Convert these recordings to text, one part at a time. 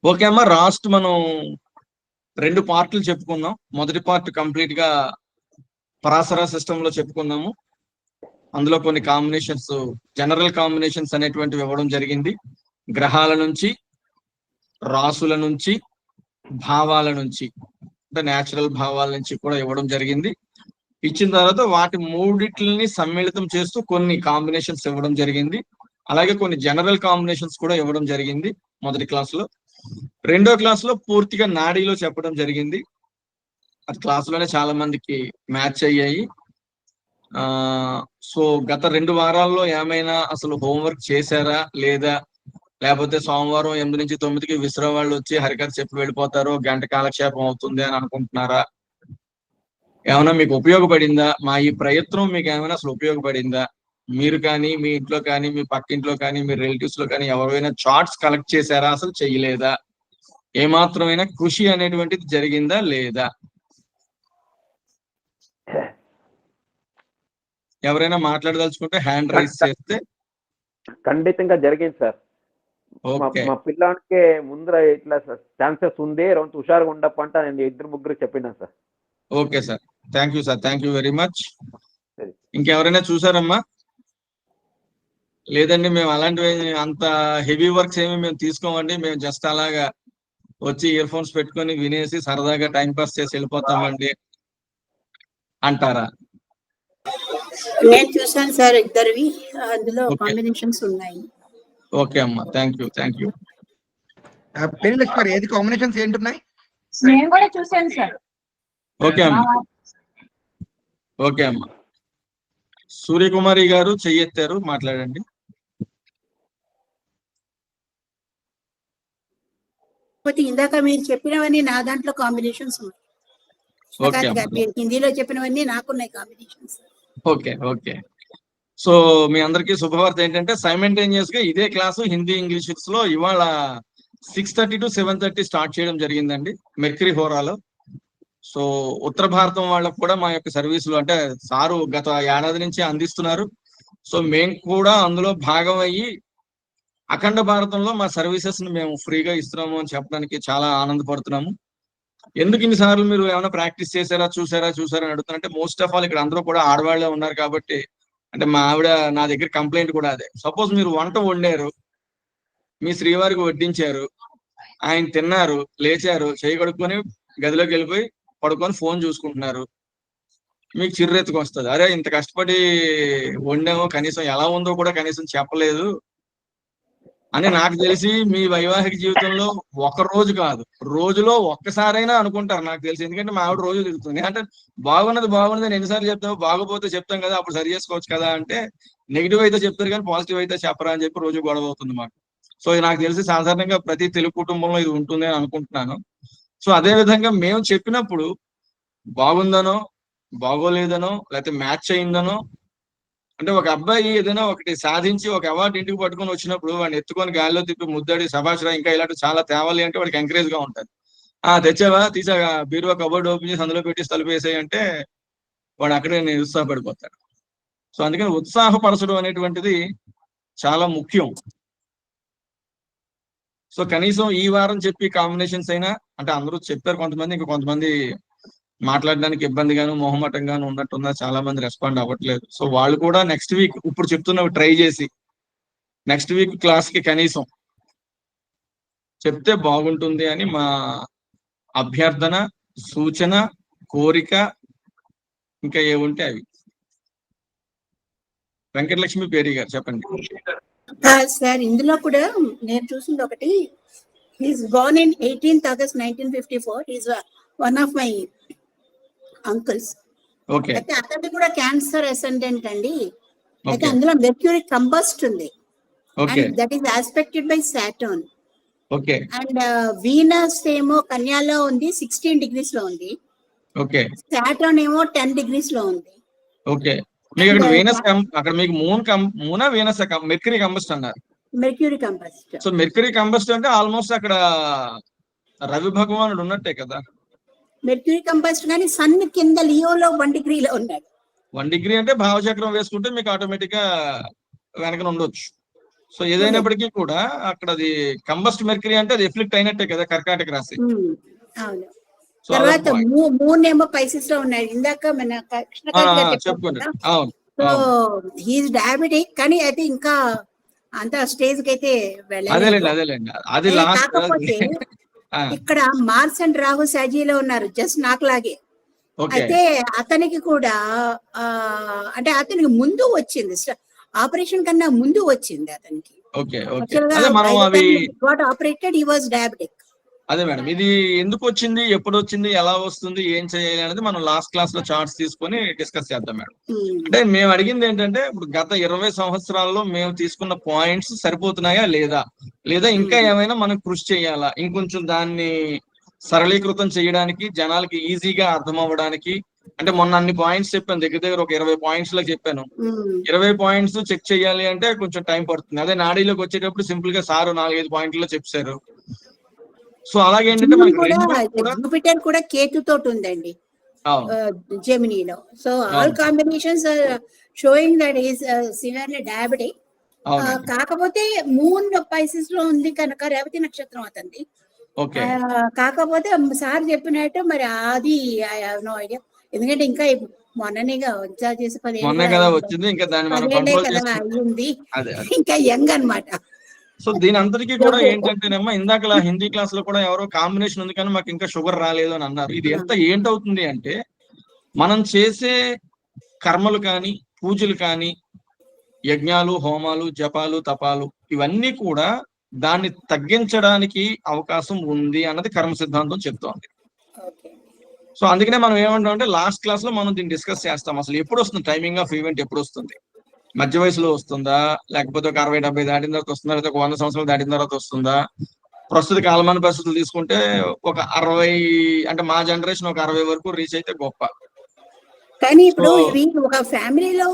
Okay అమ్మా, last మనం 2 పార్ట్లు చెప్పుకున్నాం. మొదటి పార్ట్ కంప్లీట్ గా పరాశర సిస్టమ్ లో చెప్పుకున్నాము. అందులో కొన్ని కాంబినేషన్స్, జనరల్ కాంబినేషన్స్ అనేటువంటివి ఇవ్వడం జరిగింది. గ్రహాల నుంచి, రాసుల నుంచి, భావాల నుంచి, అంటే న్యాచురల్ భావాల నుంచి కూడా ఇవ్వడం జరిగింది. ఇచ్చిన తర్వాత వాటి మూడిట్లని సమ్మిళితం చేస్తూ కొన్ని కాంబినేషన్స్ ఇవ్వడం జరిగింది. అలాగే కొన్ని జనరల్ కాంబినేషన్స్ కూడా ఇవ్వడం జరిగింది మొదటి క్లాస్ లో. రెండో క్లాస్ లో పూర్తిగా నాడీలో చెప్పడం జరిగింది. అది క్లాస్ లోనే చాలా మందికి మ్యాచ్ అయ్యాయి. సో గత 2 వారాల్లో ఏమైనా అసలు హోంవర్క్ చేశారా లేదా, లేకపోతే సోమవారం 8 నుంచి 9కి విసిరా వాళ్ళు వచ్చి హరికథ చెప్పి వెళ్ళిపోతారు, గంట కాలక్షేపం అవుతుంది అని అనుకుంటున్నారా? ఏమైనా మీకు ఉపయోగపడిందా? మా ఈ ప్రయత్నం మీకు ఏమైనా అసలు ఉపయోగపడిందా? మీరు కానీ, మీ ఇంట్లో కానీ, మీ పక్కింట్లో కానీ, మీ రిలేటివ్స్ లో కానీ ఎవరైనా చార్ట్స్ కలెక్ట్ చేశారా, అసలు చెయ్యలేదా? ఏమాత్రమైనా కృషి అనేటువంటిది జరిగిందా లేదా? ఎవరైనా మాట్లాడదలుచుకుంటే హ్యాండ్ రైజ్ చేస్తే. ఖండితంగా జరిగింది సార్. ఓకే, మా పిల్లానికి ముందర ఇట్లా ఛాన్సెస్ ఉంది, రౌండ్ హుషారుగా ఉండప్పంట నేను 2-3 చెప్పినా sir. Okay sir, thank you sir, thank you very much. ఇంకెవరైనా చూసారమ్మా? లేదండి, మేము అలాంటివి అంత హెవీ వర్క్స్ ఏమి మేము తీసుకోమండి. మేము జస్ట్ అలాగా వచ్చి ఇయర్ ఫోన్స్ పెట్టుకొని వినేసి సరదాగా టైం పాస్ చేసి వెళ్ళిపోతామండి అంటారా? నేను చూసాను సార్, ఇద్దరివి అందులో కాంబినేషన్స్ ఉన్నాయి. ఓకే అమ్మా, థ్యాంక్ యూ, థ్యాంక్ యూ. పెళ్లి ఏది కాంబినేషన్స్ ఏంటున్నాయి? నేను కూడా చూసాను సార్. ఓకే అమ్మా, ఓకే అమ్మా. సూర్యకుమారి గారు చెయ్యెత్తారు, మాట్లాడండి. ఇందాక మీరు చెప్పినవన్నీ నా దాంట్లో కాంబినేషన్స్ ఉన్నాయి. హిందీలో చెప్పినవన్నీ నాకున్నాయి కాంబినేషన్స్. Okay okay. సో మీ అందరికీ శుభవార్త ఏంటంటే సైమల్టేనియస్ గా ఇదే క్లాసు హిందీ ఇంగ్లీష్ లో ఇవాళ 6:30 to 7:30 స్టార్ట్ చేయడం జరిగిందండి మెర్క్యూరీ హోరాలో. సో ఉత్తర భారతం వాళ్ళకు కూడా మా యొక్క సర్వీసులు అంటే సారు గత ఏడాది నుంచి అందిస్తున్నారు. సో మేము కూడా అందులో భాగం అయ్యి అఖండ భారతంలో మా సర్వీసెస్ ని మేము ఫ్రీగా ఇస్తున్నాము అని చెప్పడానికి చాలా ఆనందపడుతున్నాము. ఎందుకు ఇన్నిసార్లు మీరు ఏమైనా ప్రాక్టీస్ చేశారా, చూసారా అని అడుగుతున్నారంటే మోస్ట్ ఆఫ్ ఆల్ ఇక్కడ అందరూ కూడా ఆడవాళ్లే ఉన్నారు కాబట్టి, అంటే మా ఆవిడ నా దగ్గర కంప్లైంట్ కూడా అదే. సపోజ్ మీరు వంట వండారు, మీ శ్రీవారికి వడ్డించారు, ఆయన తిన్నారు, లేచారు, చేయి కడుక్కొని గదిలోకి వెళ్ళిపోయి పడుకొని ఫోన్ చూసుకుంటున్నారు, మీకు చిర్రెత్తుకు వస్తుంది. అరే ఇంత కష్టపడి వండామో కనీసం ఎలా ఉందో కూడా కనీసం చెప్పలేదు అని. నాకు తెలిసి మీ వైవాహిక జీవితంలో ఒక రోజు కాదు, రోజులో ఒక్కసారైనా అనుకుంటారు నాకు తెలిసి. ఎందుకంటే మా ఆవిడ రోజు తిరుగుతుంది. అంటే బాగున్నది అని ఎన్నిసార్లు చెప్తాము, బాగోపోతే చెప్తాం కదా, అప్పుడు సరి చేసుకోవచ్చు కదా అంటే నెగిటివ్ అయితే చెప్తారు కానీ పాజిటివ్ అయితే చెప్పరా అని చెప్పి రోజు గొడవ అవుతుంది మాకు. సో ఇది నాకు తెలిసి సాధారణంగా ప్రతి తెలుగు కుటుంబంలో ఇది ఉంటుంది అని అనుకుంటున్నాను. సో అదే విధంగా మేము చెప్పినప్పుడు బాగుందనో బాగోలేదనో లేకపోతే మ్యాచ్ అయిందనో, అంటే ఒక అబ్బాయి ఏదైనా ఒకటి సాధించి ఒక అవార్డు ఇంటికి పట్టుకొని వచ్చినప్పుడు వాడిని ఎత్తుకొని గాలిలో తిప్పి ముద్దాడి సభాషరా ఇంకా ఇలాంటి చాలా తేవాలి అంటే వాడికి ఎంకరేజ్ గా ఉంటుంది. తెచ్చావా, తీసాగా బీరువా కబోర్డ్ ఓపెన్ చేసి అందులో పెట్టి తలుపేసాయి అంటే వాడు అక్కడే నిరుత్సాహపడిపోతాడు. సో అందుకని ఉత్సాహపరచడం అనేటువంటిది చాలా ముఖ్యం. సో కనీసం ఈ వారం చెప్పి కాంబినేషన్స్ అయినా, అంటే అందరూ చెప్పారు కొంతమంది, ఇంకా కొంతమంది మాట్లాడడానికి ఇబ్బందిగాను మొహమాటంగాను ఉన్నట్టున్నా చాలా మంది రెస్పాండ్ అవ్వట్లేదు. సో వాళ్ళు కూడా నెక్స్ట్ వీక్ ఇప్పుడు చెప్తున్నవి ట్రై చేసి నెక్స్ట్ వీక్ క్లాస్ కి కనీసం చెప్తే బాగుంటుంది అని మా అభ్యర్థన, సూచన, కోరిక. ఇంకా ఏముంటే అవి. వెంకటలక్ష్మి పేరి గారు చెప్పండి సార్. ఇందులో కూడా నేను చూసింది ఒకటి, he's Born in 18th August 1954. He's one of my uncles. Okay. అయితే అతనికి కూడా క్యాన్సర్ అసెండెంట్ అండి. అయితే అందులో మెర్క్యూరీ కంబస్ట్ ఉంది. Okay. That is aspected by Saturn. Okay. And Venus ఏమో కన్యాలో ఉంది, 16 degrees లో ఉంది. ఓకే. సాటర్న్ ఏమో 10 degrees లో ఉంది. ఓకే. మీకు అక్కడ వీనస్ అక్కడ మీకు మూనా వీనస్ మెర్క్యూరీ కంబస్ట్ అన్నారు. Mercury combust. So mercury combust అంటే ఆల్మోస్ట్ అక్కడ రవి భగవానుడు ఉన్నట్టే కదా. మెర్క్యూరీ కంబస్ట్ కానీ సన్ కింద లియోలో 1 degree లో ఉన్నాడు. 1 degree అంటే భావచక్రం వేసుకుంటే మీకు ఆటోమేటిక్ గా వెనకన ఉండొచ్చు. సో ఏదైనప్పటికీ కూడా అక్కడ అది కంబస్ట్ మెర్క్యూరీ అంటే అది ఎఫ్లిక్ట్ అయినట్టే కదా కర్కాటక రాశి. అవును. సో అదొక తర్వాత పాయింట్. మూనేమో పైసెస్ లో ఉన్నాయి. ఇందాక మన కృష్ణకాంత్ గారు చెప్పారు చెప్పుకోండి. కదా. అవును సో అవును హీఈస్ డయాబెటిక్, కానీ అయితే ఇంకా అంత స్టేజ్ కి అయితే వెళ్ళలేదు. అదేలేండి అది లాస్ట్. కాకపోతే ఇక్కడ మార్స్ అండ్ రాహు సాజీలో ఉన్నారు, జస్ట్ నాకులాగే. ఓకే అయితే అతనికి కూడా అంటే అతనికి ముందు వచ్చింది, ఆపరేషన్ కన్నా ముందు వచ్చింది అతనికి. ఓకే ఓకే యాక్చువల్ గా అదే మనం అవి got operated, he was diabetic. అదే మేడం, ఇది ఎందుకు వచ్చింది, ఎప్పుడు వచ్చింది, ఎలా వస్తుంది, ఏం చేయాలి అనేది మనం లాస్ట్ క్లాస్ లో చార్ట్స్ తీసుకొని డిస్కస్ చేద్దాం మేడం. అంటే మేము అడిగింది ఏంటంటే ఇప్పుడు గత 20 సంవత్సరాల్లో మేము తీసుకున్న పాయింట్స్ సరిపోతున్నాయా లేదా ఇంకా ఏమైనా మనం కృషి చేయాలా, ఇంకొంచెం దాన్ని సరళీకృతం చేయడానికి, జనాలకి ఈజీగా అర్థం అవ్వడానికి. అంటే మొన్న అన్ని పాయింట్స్ చెప్పాను, దగ్గర ఒక 20 పాయింట్స్ లో చెప్పాను. 20 పాయింట్స్ చెక్ చేయాలి అంటే కొంచెం టైం పడుతుంది. అదే నాడీలోకి వచ్చేటప్పుడు సింపుల్ గా సారు 4-5 పాయింట్లలో చెప్పారు. సో అలాగే ఏంటంటే మనకి రెండు కూడా జూపిటర్ కూడా కేతు తోటి ఉందండి జెమినీలో. So all combinations showing that is severely diabetic. కాకపోతే మూన్ పైసెస్ లో ఉంది కనుక రేవతి నక్షత్రం అతనిది. కాకపోతే సార్ చెప్పినట్టు మరి అది ఐ హావ్ నో ఐడియా, ఎందుకంటే ఇంకా మొన్ననేగా వచ్చా చేసి 10 ఏళ్ళే కదా అయ్యింది, ఇంకా యంగ్ అన్నమాట. సో దీని అంతటికీ కూడా ఏంటంటేనేమో ఇందాక హిందీ క్లాస్ లో కూడా ఎవరో కాంబినేషన్ ఉంది కానీ మాకు ఇంకా షుగర్ రాలేదు అని అన్నారు. ఇది ఎంత ఏంటవుతుంది అంటే మనం చేసే కర్మలు కానీ, పూజలు కానీ, యజ్ఞాలు, హోమాలు, జపాలు, తపాలు ఇవన్నీ కూడా దాన్ని తగ్గించడానికి అవకాశం ఉంది అన్నది కర్మ సిద్ధాంతం చెప్తోంది. సో అందుకనే మనం ఏమంటాం అంటే లాస్ట్ క్లాస్ లో మనం దీన్ని డిస్కస్ చేస్తాం. అసలు ఎప్పుడు వస్తుంది టైమింగ్ ఆఫ్ ఈవెంట్, ఎప్పుడు వస్తుంది, మధ్య వయసులో వస్తుందా, లేకపోతే ఒక 60-70 దాటిన తర్వాత వస్తుందా, లేదా ఒక 100 సంవత్సరాలు దాటిన తర్వాత వస్తుందా. ప్రస్తుత కాలమాన పరిస్థితులు తీసుకుంటే ఒక 60, అంటే మా జనరేషన్ ఒక 60 వరకు రీచ్ అయితే గొప్ప. కానీ ఇప్పుడు ఒక ఫ్యామిలీలో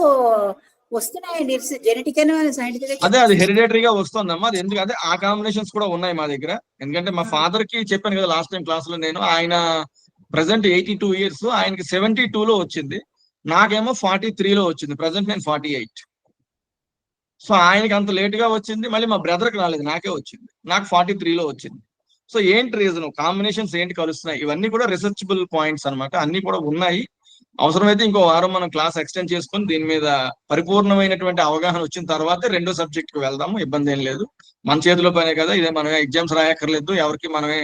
వస్తున్నాయండి, జెనెటిక్ అండ్ సైంటిఫిక్. అదే అది హెరిడేటరీగా వస్తుందమ్మా. అది ఎందుకు, అదే ఆ కాంబినేషన్స్ కూడా ఉన్నాయి మా దగ్గర. ఎందుకంటే మా ఫాదర్ కి చెప్పాను కదా లాస్ట్ టైం క్లాస్ లో నేను, ఆయన ప్రెసెంట్ 82 years, ఆయనకి 72 లో వచ్చింది, నాకేమో 43 లో వచ్చింది. ప్రెసెంట్ నేను 48. సో ఆయనకి అంత లేట్ గా వచ్చింది, మళ్ళీ మా బ్రదర్ కి రాలేదు, నాకే వచ్చింది. నాకు 43 లో వచ్చింది. సో ఏంటి రీజన్, కాంబినేషన్స్ ఏంటి కలుస్తున్నాయి, ఇవన్నీ కూడా రీసెర్చబుల్ పాయింట్స్ అన్నమాట. అన్ని కూడా ఉన్నాయి. అవసరమైతే ఇంకో వారం మనం క్లాస్ ఎక్స్టెండ్ చేసుకుని దీని మీద పరిపూర్ణమైనటువంటి అవగాహన వచ్చిన తర్వాత రెండో సబ్జెక్ట్ కి వెళ్దాము. ఇబ్బంది ఏం లేదు, మన చేతిలో పనే కదా ఇదే. మనమే ఎగ్జామ్స్ రాయక్కర్లేదు, ఎవరికి మనమే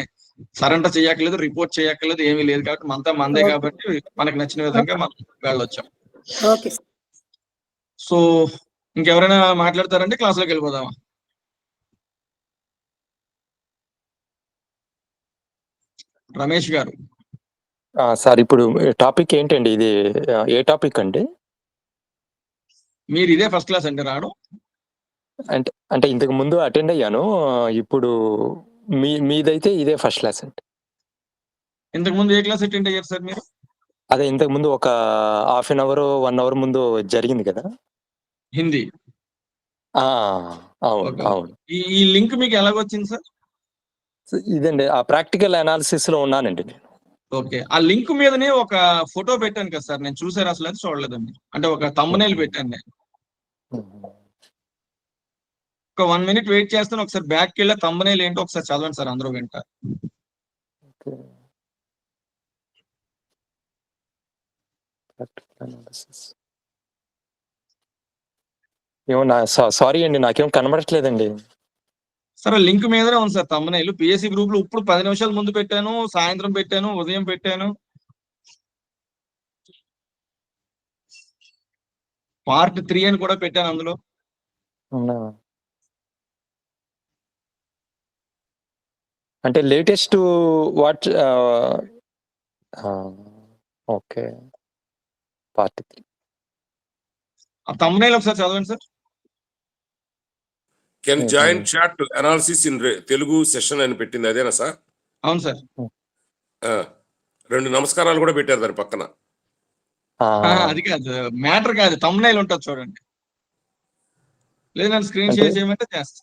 సరెండర్ చేయక్కర్లేదు, రిపోర్ట్ చేయక్కర్లేదు, ఏమీ లేదు. కాబట్టి మనతో మందే కాబట్టి మనకు నచ్చిన విధంగా మనం వెళ్ళొచ్చాం. సో ఇంకెవరైనా మాట్లాడతారంటే క్లాస్ లోకి వెళ్ళిపోదామా? రమేష్ గారు. సార్ ఇప్పుడు టాపిక్ ఏంటండి, ఇది ఏ టాపిక్ అండి? మీరు ఇదే ఫస్ట్ క్లాస్ అంటే రావడం? అంటే ఇంతకు ముందు అటెండ్ అయ్యాను, ఇప్పుడు మీదైతే ఇదే ఫస్ట్ క్లాస్ అండి. ఇంతకు ముందు ఏ క్లాస్ అటెండ్ అయ్యారు సార్ మీరు? అదే ఇంతకు ముందు ఒక ½ an hour 1 hour ముందు జరిగింది కదా హిందీ. అవును. ఈ లింక్ మీకు ఎలాగొచ్చింది సార్? ఇదండి, ఆ ప్రాక్టికల్ అనాలిసిస్ లో ఉన్నానండి నేను. ఓకే, ఆ లింక్ మీదనే ఒక ఫోటో పెట్టాను కదా సార్, నేను చూసాను. అసలు అది చూడలేదండి, అంటే ఒక థంబ్నెయిల్ పెట్టాను నేను. ఒక 1 minute వెయిట్ చేస్తాను, ఒకసారి బ్యాక్ వెళ్ళి థంబ్నెయిల్ ఏంటో ఒకసారి చదవండి సార్, అందరూ వింటారు. ఏమన్నా సారీ అండి, నాకేం కనబడట్లేదండి. సరే, లింక్ మీదనే ఉంది సార్ థంబ్నెయిల్. పిఎస్సి గ్రూప్ లో ఇప్పుడు 10 నిమిషాల ముందు పెట్టాను, సాయంత్రం పెట్టాను, ఉదయం పెట్టాను. Part 3 అని కూడా పెట్టాను అందులో. అంటే లేటెస్ట్ వాట్? Okay, Part 3. ఆ థంబ్నెయిల్ ఒకసారి చదవండి sir. Can join chat analysis in Telugu session అని పెట్టింది, అదేనా సార్? అవును సార్. 2 నమస్కారాలు కూడా పెట్టారు దాని పక్కన. అది కాదు మ్యాటర్, కాదు థంబ్నెయిల్ ఉంటుంది చూడండి. లేదు నన్ను స్క్రీన్ షేర్ చేయమంటే చేస్తా.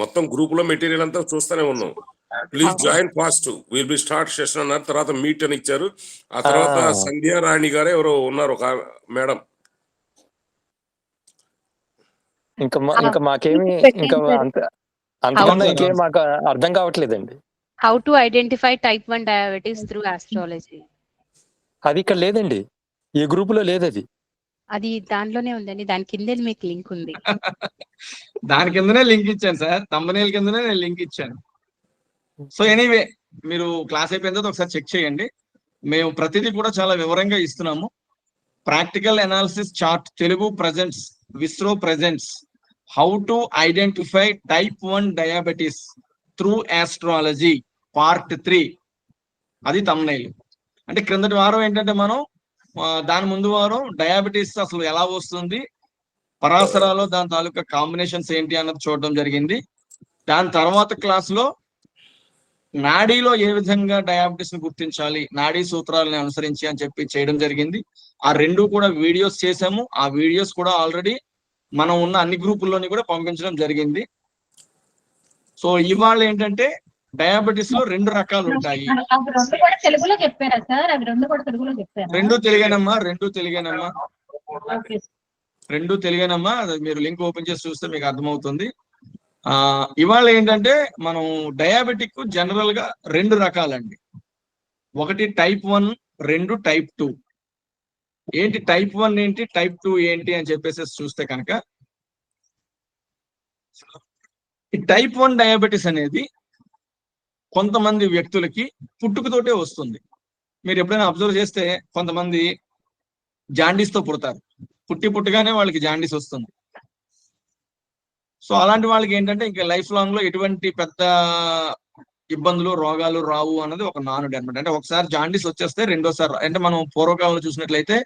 మొత్తం గ్రూప్ లో మెటీరియల్ అంతా చూస్తూనే ఉన్నాం. Please join fast, will be start session అన్నారు. తర్వాత మీట్ అని ఇచ్చారు. ఆ తర్వాత సంధ్యారాణి గారు ఎవరో ఉన్నారు, ఒక మేడం. ఇంకా మాకేమి ఇంకా అంతకన్నా ఇంకేం మాకు అర్థం కావట్లేదండి. How to identify type 1 diabetes through astrology? అది ఇక్కడ లేదండి, ఈ గ్రూప్ లో లేదు అది. అది దానిలోనే ఉందండి, దాని కిందే మీకు లింక్ ఉంది. దాని కిందనే లింక్ ఇచ్చాను సార్, తంబనేల్ కిందనే నేను లింక్ ఇచ్చాను. సో ఎనీవే మీరు క్లాస్ అయిపోయిన తర్వాత ఒకసారి చెక్ చేయండి. మేము ప్రతిదీ కూడా చాలా వివరంగా ఇస్తున్నాము. Practical analysis chart Telugu presents, విస్రో presents how to identify type 1 diabetes through astrology part 3, అది తమ్నైల్. అంటే క్రిందటి వారం ఏంటంటే మనం దాని ముందు వారం డయాబెటీస్ అసలు ఎలా వస్తుంది, పరాసరాలో దాని తాలూకా కాంబినేషన్స్ ఏంటి అన్నది చూడడం జరిగింది. దాని తర్వాత క్లాస్ లో నాడీలో ఏ విధంగా డయాబెటీస్ ని గుర్తించాలి, నాడీ సూత్రాలను అనుసరించి అని చెప్పి చేయడం జరిగింది. ఆ రెండు కూడా వీడియోస్ చేసాము. ఆ వీడియోస్ కూడా ఆల్రెడీ మనం ఉన్న అన్ని గ్రూపుల్లోని కూడా పంపించడం జరిగింది. సో ఇవాళ ఏంటంటే డయాబెటీస్ లో 2 రకాలు ఉంటాయి. రెండు తెలుగేనమ్మా, మీరు లింక్ ఓపెన్ చేసి చూస్తే మీకు అర్థమవుతుంది. ఇవాళ ఏంటంటే మనం డయాబెటిక్ జనరల్ గా 2 రకాలండి. ఒకటి టైప్ 1, 2 టైప్ 2. ఏంటి టైప్ 1 ఏంటి, టైప్ 2 ఏంటి అని చెప్పేసి చూస్తే కనుక ఈ టైప్ 1 డయాబెటీస్ అనేది కొంతమంది వ్యక్తులకి పుట్టుకతోటే వస్తుంది. మీరు ఎప్పుడైనా అబ్జర్వ్ చేస్తే కొంతమంది జాండీస్ తో పుడతారు, పుట్టగానే వాళ్ళకి జాండీస్ వస్తుంది. సో అలాంటి వాళ్ళకి ఏంటంటే ఇంకా లైఫ్ లాంగ్ లో ఎటువంటి పెద్ద ఇబ్బందులు రోగాలు రావు అన్నది ఒక నానుడి అనమాట. అంటే ఒకసారి జాండీస్ వచ్చేస్తే రెండోసారి, అంటే మనం పూర్వకాలంలో చూసినట్లయితే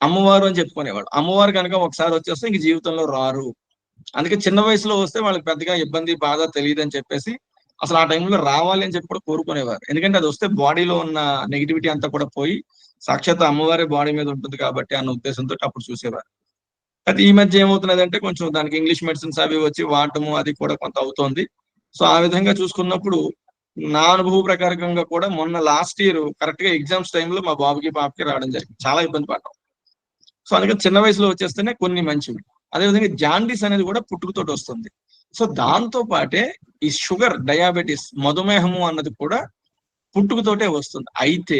అమ్మవారు అని చెప్పుకునేవాళ్ళు. అమ్మవారు కనుక ఒకసారి వచ్చేస్తే ఇంక జీవితంలో రారు. అందుకే చిన్న వయసులో వస్తే వాళ్ళకి పెద్దగా ఇబ్బంది బాధ తెలియదు అని చెప్పేసి అసలు ఆ టైంలో రావాలి అని చెప్పి కూడా కోరుకునేవారు. ఎందుకంటే అది వస్తే బాడీలో ఉన్న నెగిటివిటీ అంతా కూడా పోయి సాక్షాత్ అమ్మవారే బాడీ మీద ఉంటుంది కాబట్టి అన్న ఉద్దేశంతో అప్పుడు చూసేవారు. అయితే ఈ మధ్య ఏమవుతున్నది అంటే కొంచెం దానికి ఇంగ్లీష్ మెడిసిన్స్ అవి వచ్చి వాడటము అది కూడా కొంత అవుతోంది. సో ఆ విధంగా చూసుకున్నప్పుడు నా అనుభవ ప్రకారంగా కూడా మొన్న లాస్ట్ ఇయర్ కరెక్ట్ గా ఎగ్జామ్స్ టైంలో మా బాబుకి పాపకి రావడం జరిగింది. చాలా ఇబ్బంది పడ్డాం. సో అందుకని చిన్న వయసులో వచ్చేస్తేనే కొన్ని మంచివి. అదేవిధంగా జాండీస్ అనేది కూడా పుట్టుకతోటి వస్తుంది. సో దాంతో పాటే ఈ షుగర్ డయాబెటీస్ మధుమేహము అన్నది కూడా పుట్టుకతోటే వస్తుంది. అయితే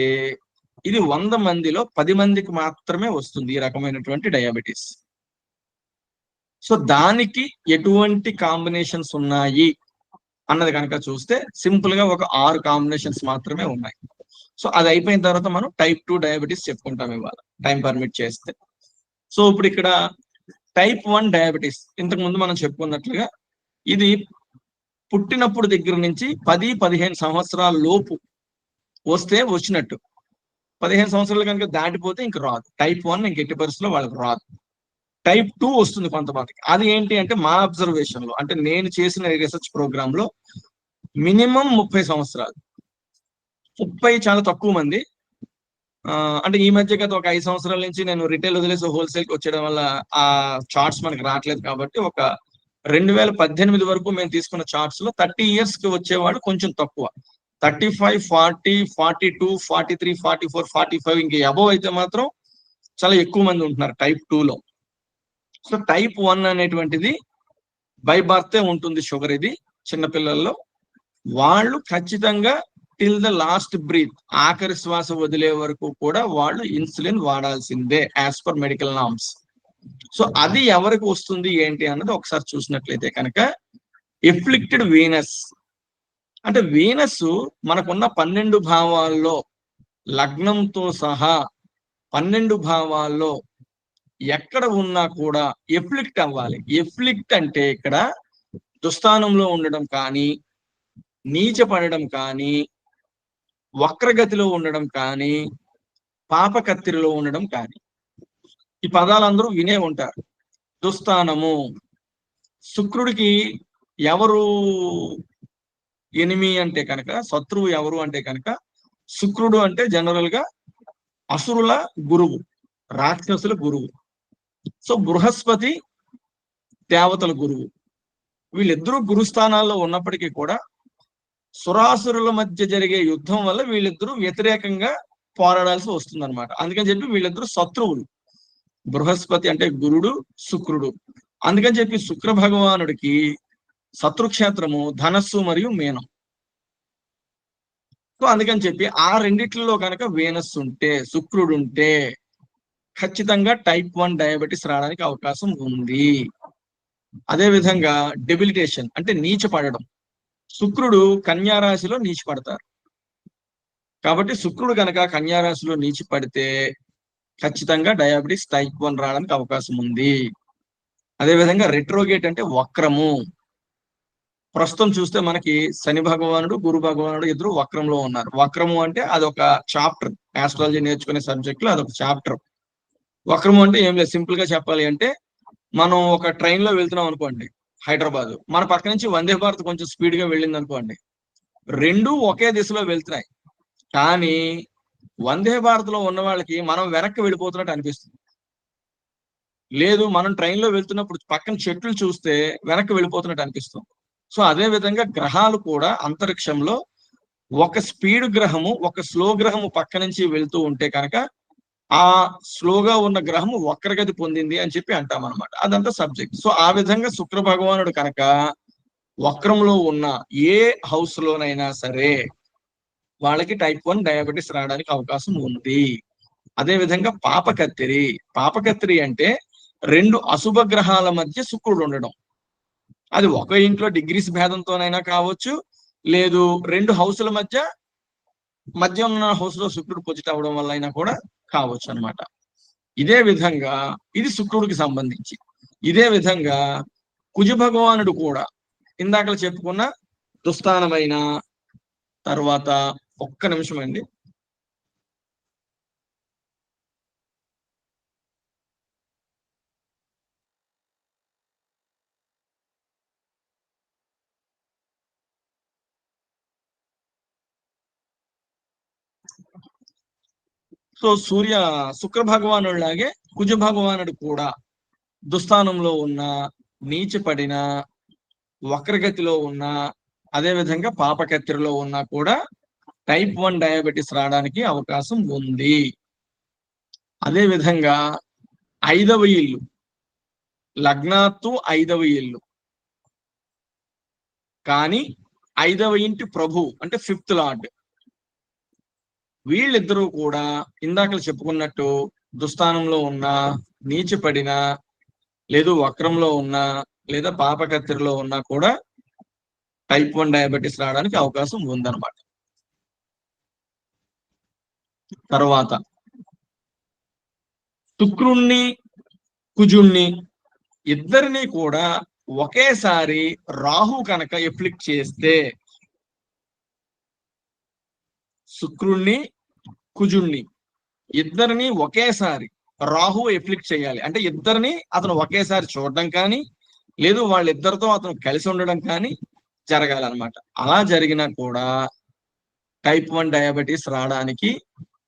ఇది 100 మందిలో 10 మందికి మాత్రమే వస్తుంది ఈ రకమైనటువంటి డయాబెటీస్. సో దానికి ఎటువంటి కాంబినేషన్స్ ఉన్నాయి అన్నది కనుక చూస్తే సింపుల్ గా ఒక 6 కాంబినేషన్స్ మాత్రమే ఉన్నాయి. సో అది అయిపోయిన తర్వాత మనం టైప్ 2 డయాబెటీస్ చెప్పుకుంటాం ఇవాళ టైం పర్మిట్ చేస్తే. సో ఇప్పుడు ఇక్కడ టైప్ 1 డయాబెటీస్ ఇంతకు ముందు మనం చెప్పుకున్నట్లుగా ఇది పుట్టినప్పుడు దగ్గర నుంచి 10-15 సంవత్సరాల లోపు వస్తే వచ్చినట్టు. 15 సంవత్సరాలు కనుక దాటిపోతే ఇంక రాదు. టైప్ 1 ఇంక ఎట్టి పరిస్థితుల్లో వాళ్ళకి రాదు. టైప్ 2 వస్తుంది కొంతమందికి. అది ఏంటి అంటే మా అబ్జర్వేషన్ లో, అంటే నేను చేసిన రీసెర్చ్ ప్రోగ్రామ్ లో మినిమం 30 సంవత్సరాలు, 30 చాలా తక్కువ మంది. అంటే ఈ మధ్య గత ఒక 5 సంవత్సరాల నుంచి నేను రిటైల్ వదిలేసి హోల్సేల్ కి వచ్చేయడం వల్ల ఆ చార్ట్స్ మనకి రావట్లేదు. కాబట్టి ఒక 2018 వరకు మేము తీసుకున్న చార్ట్స్ లో 30 years కి వచ్చేవాడు కొంచెం తక్కువ. 35, 40, 42, 43, 44, 45 ఇంక అబోవ్ అయితే మాత్రం చాలా ఎక్కువ మంది ఉంటున్నారు టైప్ 2 లో. సో టైప్ 1 అనేటువంటిది బై బర్తే ఉంటుంది షుగర్. ఇది చిన్నపిల్లల్లో వాళ్ళు ఖచ్చితంగా టిల్ ద లాస్ట్ బ్రీత్, ఆఖరి శ్వాస వదిలే వరకు కూడా వాళ్ళు ఇన్సులిన్ వాడాల్సిందే as per medical norms. So అది ఎవరికి వస్తుంది ఏంటి అన్నది ఒకసారి చూసినట్లయితే కనుక ఎఫ్లిక్టెడ్ వీనస్, అంటే వీనస్ మనకున్న 12 భావాల్లో లగ్నంతో సహా 12 భావాల్లో ఎక్కడ ఉన్నా కూడా ఎఫ్లిక్ట్ అవ్వాలి. ఎఫ్లిక్ట్ అంటే ఇక్కడ దుస్థానంలో ఉండడం కానీ, నీచపడడం కానీ, వక్రగతిలో ఉండడం కానీ, పాపకత్తిరిలో ఉండడం కానీ. ఈ పదాలందరూ వినే ఉంటారు. దుస్థానము, శుక్రుడికి ఎవరు ఎనిమి అంటే కనుక, శత్రువు ఎవరు అంటే కనుక శుక్రుడు అంటే జనరల్ గా అసురుల గురువు, రాక్షసుల గురువు. సో బృహస్పతి దేవతల గురువు. వీళ్ళిద్దరూ గురుస్థానాల్లో ఉన్నప్పటికీ కూడా సురాసురుల మధ్య జరిగే యుద్ధం వల్ల వీళ్ళిద్దరూ వ్యతిరేకంగా పోరాడాల్సి వస్తుంది అనమాట. అందుకని చెప్పి వీళ్ళిద్దరూ శత్రువులు. బృహస్పతి అంటే గురుడు, శుక్రుడు. అందుకని చెప్పి శుక్ర భగవానుడికి శత్రుక్షేత్రము ధనస్సు మరియు మీనం. సో అందుకని చెప్పి ఆ రెండిట్లలో కనుక వీనస్ ఉంటే, శుక్రుడు ఉంటే ఖచ్చితంగా టైప్ 1 డయాబెటీస్ రావడానికి అవకాశం ఉంది. అదే విధంగా డెబిలిటేషన్ అంటే నీచ పడడం. శుక్రుడు కన్యా రాశిలో నీచి పడతారు. కాబట్టి శుక్రుడు కనుక కన్యా రాశిలో నీచి పడితే ఖచ్చితంగా డయాబెటీస్ టైప్ 1 రావడానికి అవకాశం ఉంది. అదేవిధంగా రెట్రోగేట్ అంటే వక్రము. ప్రస్తుతం చూస్తే మనకి శని భగవానుడు, గురు భగవానుడు ఇద్దరు వక్రంలో ఉన్నారు. వక్రము అంటే అదొక చాప్టర్, ఆస్ట్రాలజీ నేర్చుకునే సబ్జెక్ట్ లో అదొక చాప్టర్. వక్రము అంటే ఏం లేదు, సింపుల్ గా చెప్పాలి అంటే మనం ఒక ట్రైన్ లో వెళ్తున్నాం అనుకోండి హైదరాబాద్, మన పక్క నుంచి వందే భారత్ కొంచెం స్పీడ్ గా వెళ్ళింది అనుకోండి, రెండు ఒకే దిశలో వెళ్తున్నాయి. కానీ వందే భారత్ లో ఉన్న వాళ్ళకి మనం వెనక్కి వెళ్ళిపోతున్నట్టు అనిపిస్తుంది. లేదు, మనం ట్రైన్ లో వెళ్తున్నప్పుడు పక్కన చెట్లు చూస్తే వెనక్కి వెళ్ళిపోతున్నట్టు అనిపిస్తుంది. సో అదే విధంగా గ్రహాలు కూడా అంతరిక్షంలో ఒక స్పీడ్ గ్రహము, ఒక స్లో గ్రహము పక్క నుంచి వెళ్తూ ఉంటే కనుక ఆ స్లోగా ఉన్న గ్రహము వక్రగతి పొందింది అని చెప్పి అంటాం అనమాట. అదంతా సబ్జెక్ట్. సో ఆ విధంగా శుక్ర భగవానుడు కనుక వక్రంలో ఉన్న ఏ హౌస్ లోనైనా సరే వాళ్ళకి టైప్ 1 డయాబెటీస్ రావడానికి అవకాశం ఉంది. అదే విధంగా పాపకత్తిరి. పాపకత్తిరి అంటే రెండు అశుభ గ్రహాల మధ్య శుక్రుడు ఉండడం. అది ఒక ఇంట్లో డిగ్రీస్ భేదంతోనైనా కావచ్చు, లేదు రెండు హౌసుల మధ్య ఉన్న హౌస్ లో శుక్రుడు పొజిట్ అవ్వడం వల్ల అయినా కూడా కావచ్చు అన్నమాట. ఇదే విధంగా ఇది శుక్రుడికి సంబంధించి. ఇదే విధంగా కుజ భగవానుడు కూడా ఇందాక చెప్పుకున్న దుస్థానమైన తర్వాత, ఒక్క నిమిషం అండి, సో శుక్ర భగవానుడు లాగే కుజ భగవానుడు కూడా దుస్థానంలో ఉన్న, నీచపడిన, వక్రగతిలో ఉన్న, అదే విధంగా పాపకత్తిరిలో ఉన్నా కూడా టైప్ 1 డయాబెటీస్ రావడానికి అవకాశం ఉంది. అదే విధంగా 5వ ఇల్లు, లగ్నాత్తు 5వ ఇల్లు, కానీ 5వ ఇంటి ప్రభు అంటే 5th లార్డ్, వీళ్ళిద్దరూ కూడా ఇందాక చెప్పుకున్నట్టు దుస్థానంలో ఉన్న, నీచపడిన, లేదు వక్రంలో ఉన్నా, లేదా పాపకత్తిరిలో ఉన్నా కూడా టైప్ 1 డయాబెటీస్ రావడానికి అవకాశం ఉందన్నమాట. తర్వాత శుక్రుణ్ణి, కుజుణ్ణి ఇద్దరిని కూడా ఒకేసారి రాహు కనుక ఎఫ్లిక్ట్ చేస్తే, శుక్రుణ్ణి, కుజుణ్ణి ఇద్దరిని ఒకేసారి రాహు ఎఫ్లిక్ట్ చేయాలి అంటే ఇద్దరిని అతను ఒకేసారి చూడడం కానీ, లేదు వాళ్ళిద్దరితో అతను కలిసి ఉండడం కానీ జరగాలన్నమాట. అలా జరిగినా కూడా టైప్ 1 డయాబెటీస్ రావడానికి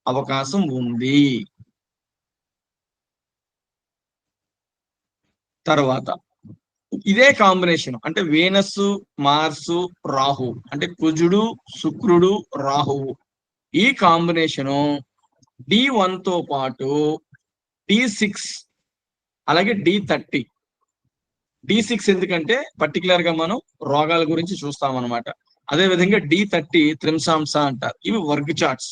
అవకాశం ఉంది. తర్వాత ఇదే కాంబినేషన్ అంటే వీనస్, మార్సు, రాహు అంటే కుజుడు, శుక్రుడు, రాహువు, ఈ కాంబినేషను D1 తో పాటు D6 అలాగే D30. D6 ఎందుకంటే పర్టికులర్ గా మనం రోగాల గురించి చూస్తాం అనమాట. అదే విధంగా D30 త్రింశాంస అంటారు. ఇవి వర్గ్ చార్ట్స్.